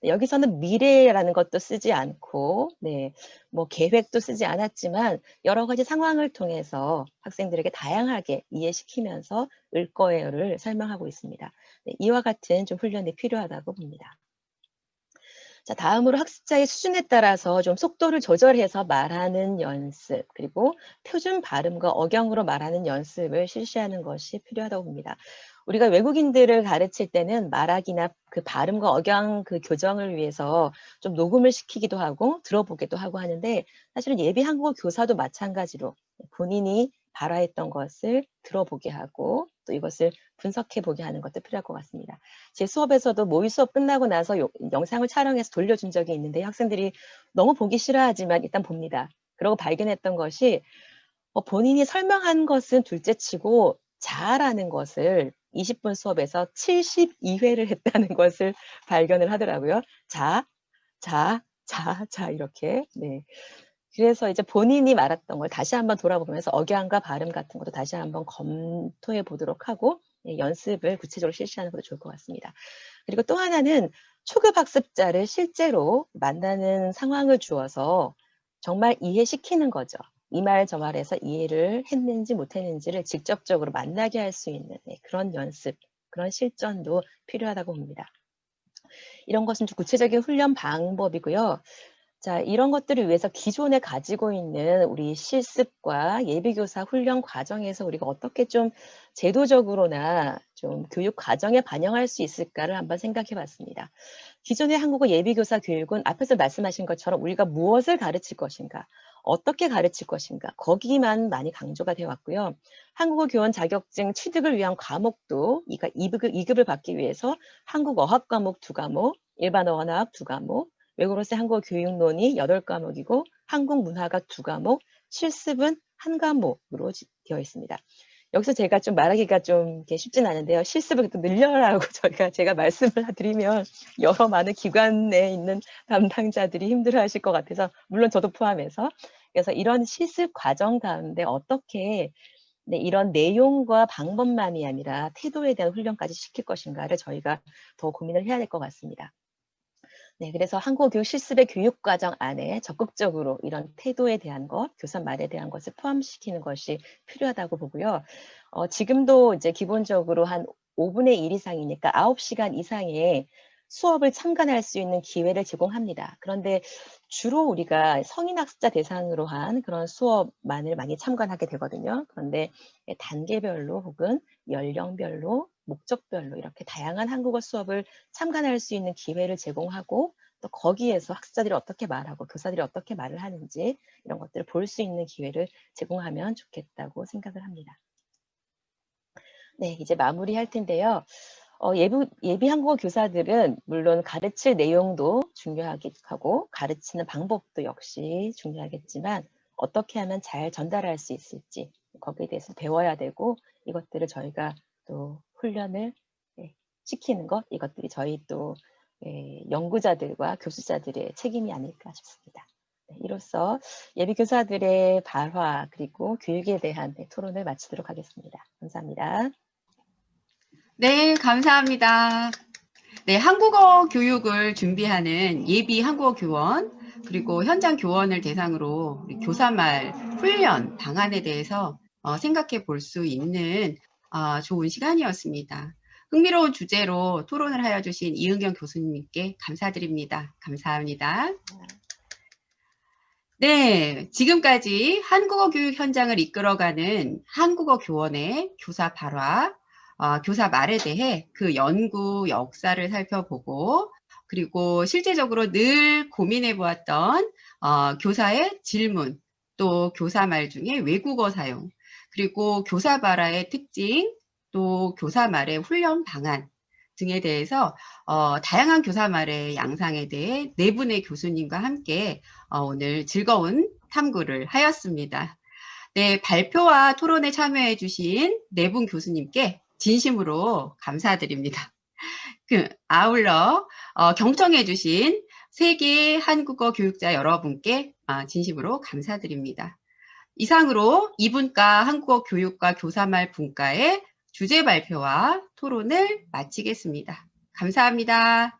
E: 여기서는 미래라는 것도 쓰지 않고, 네, 뭐 계획도 쓰지 않았지만 여러 가지 상황을 통해서 학생들에게 다양하게 이해시키면서 을 거예요를 설명하고 있습니다. 네, 이와 같은 좀 훈련이 필요하다고 봅니다. 자, 다음으로 학습자의 수준에 따라서 좀 속도를 조절해서 말하는 연습, 그리고 표준 발음과 억양으로 말하는 연습을 실시하는 것이 필요하다고 봅니다. 우리가 외국인들을 가르칠 때는 말하기나 그 발음과 억양 그 교정을 위해서 좀 녹음을 시키기도 하고 들어보기도 하고 하는데, 사실은 예비 한국어 교사도 마찬가지로 본인이 발화했던 것을 들어보게 하고 또 이것을 분석해 보게 하는 것도 필요할 것 같습니다. 제 수업에서도 모의 수업 끝나고 나서 영상을 촬영해서 돌려준 적이 있는데 학생들이 너무 보기 싫어하지만 일단 봅니다. 그러고 발견했던 것이 본인이 설명한 것은 둘째치고 잘하는 것을 20분 수업에서 72회를 했다는 것을 발견을 하더라고요. 자, 이렇게. 네. 그래서 이제 본인이 말했던 걸 다시 한번 돌아보면서 억양과 발음 같은 것도 다시 한번 검토해 보도록 하고 연습을 구체적으로 실시하는 것도 좋을 것 같습니다. 그리고 또 하나는 초급 학습자를 실제로 만나는 상황을 주어서 정말 이해시키는 거죠. 이 말 저 말에서 이해를 했는지 못했는지를 직접적으로 만나게 할 수 있는 그런 연습, 그런 실전도 필요하다고 봅니다. 이런 것은 좀 구체적인 훈련 방법이고요. 자, 이런 것들을 위해서 기존에 가지고 있는 우리 실습과 예비교사 훈련 과정에서 우리가 어떻게 좀 제도적으로나 좀 교육 과정에 반영할 수 있을까를 한번 생각해 봤습니다. 기존의 한국어 예비교사 교육은 앞에서 말씀하신 것처럼 우리가 무엇을 가르칠 것인가, 어떻게 가르칠 것인가, 거기만 많이 강조가 되어 왔고요. 한국어 교원 자격증 취득을 위한 과목도 2급을 받기 위해서 한국 어학 과목 2과목, 일반 어학 2과목, 외국어로서의 한국어 교육론이 8과목이고 한국 문화가 2과목, 실습은 1과목으로 되어 있습니다. 여기서 제가 좀 말하기가 좀 쉽진 않은데요. 실습을 또 늘려라고 제가 말씀을 드리면 여러 많은 기관에 있는 담당자들이 힘들어하실 것 같아서, 물론 저도 포함해서. 그래서 이런 실습 과정 가운데 어떻게 이런 내용과 방법만이 아니라 태도에 대한 훈련까지 시킬 것인가를 저희가 더 고민을 해야 될 것 같습니다. 네, 그래서 한국어 교육 실습의 교육 과정 안에 적극적으로 이런 태도에 대한 것, 교사 말에 대한 것을 포함시키는 것이 필요하다고 보고요. 지금도 이제 기본적으로 한 5분의 1 이상이니까 9시간 이상의 수업을 참관할 수 있는 기회를 제공합니다. 그런데 주로 우리가 성인 학습자 대상으로 한 그런 수업만을 많이 참관하게 되거든요. 그런데 단계별로 혹은 연령별로, 목적별로 이렇게 다양한 한국어 수업을 참관할 수 있는 기회를 제공하고, 또 거기에서 학습자들이 어떻게 말하고 교사들이 어떻게 말을 하는지 이런 것들을 볼 수 있는 기회를 제공하면 좋겠다고 생각을 합니다. 네, 이제 마무리할 텐데요. 예비 한국어 교사들은 물론 가르칠 내용도 중요하고 가르치는 방법도 역시 중요하겠지만 어떻게 하면 잘 전달할 수 있을지 거기에 대해서 배워야 되고, 이것들을 저희가 또 훈련을 시키는 것, 이것들이 저희 또 연구자들과 교수자들의 책임이 아닐까 싶습니다. 이로써 예비 교사들의 발화 그리고 교육에 대한 토론을 마치도록 하겠습니다. 감사합니다.
A: 네, 감사합니다. 네, 한국어 교육을 준비하는 예비 한국어 교원, 그리고 현장 교원을 대상으로 우리 교사말 훈련 방안에 대해서 생각해 볼 수 있는 좋은 시간이었습니다. 흥미로운 주제로 토론을 하여 주신 이은경 교수님께 감사드립니다. 감사합니다. 네, 지금까지 한국어 교육 현장을 이끌어가는 한국어 교원의 교사 발화, 교사 말에 대해 그 연구 역사를 살펴보고, 그리고 실제적으로 늘 고민해 보았던 교사의 질문, 또 교사 말 중에 외국어 사용, 그리고 교사 발화의 특징, 또 교사 말의 훈련 방안 등에 대해서 다양한 교사 말의 양상에 대해 네 분의 교수님과 함께 오늘 즐거운 탐구를 하였습니다. 네, 발표와 토론에 참여해 주신 네 분 교수님께 진심으로 감사드립니다. 아울러 경청해 주신 세계 한국어 교육자 여러분께 진심으로 감사드립니다. 이상으로 2분과 한국어 교육과 교사말 분과의 주제 발표와 토론을 마치겠습니다. 감사합니다.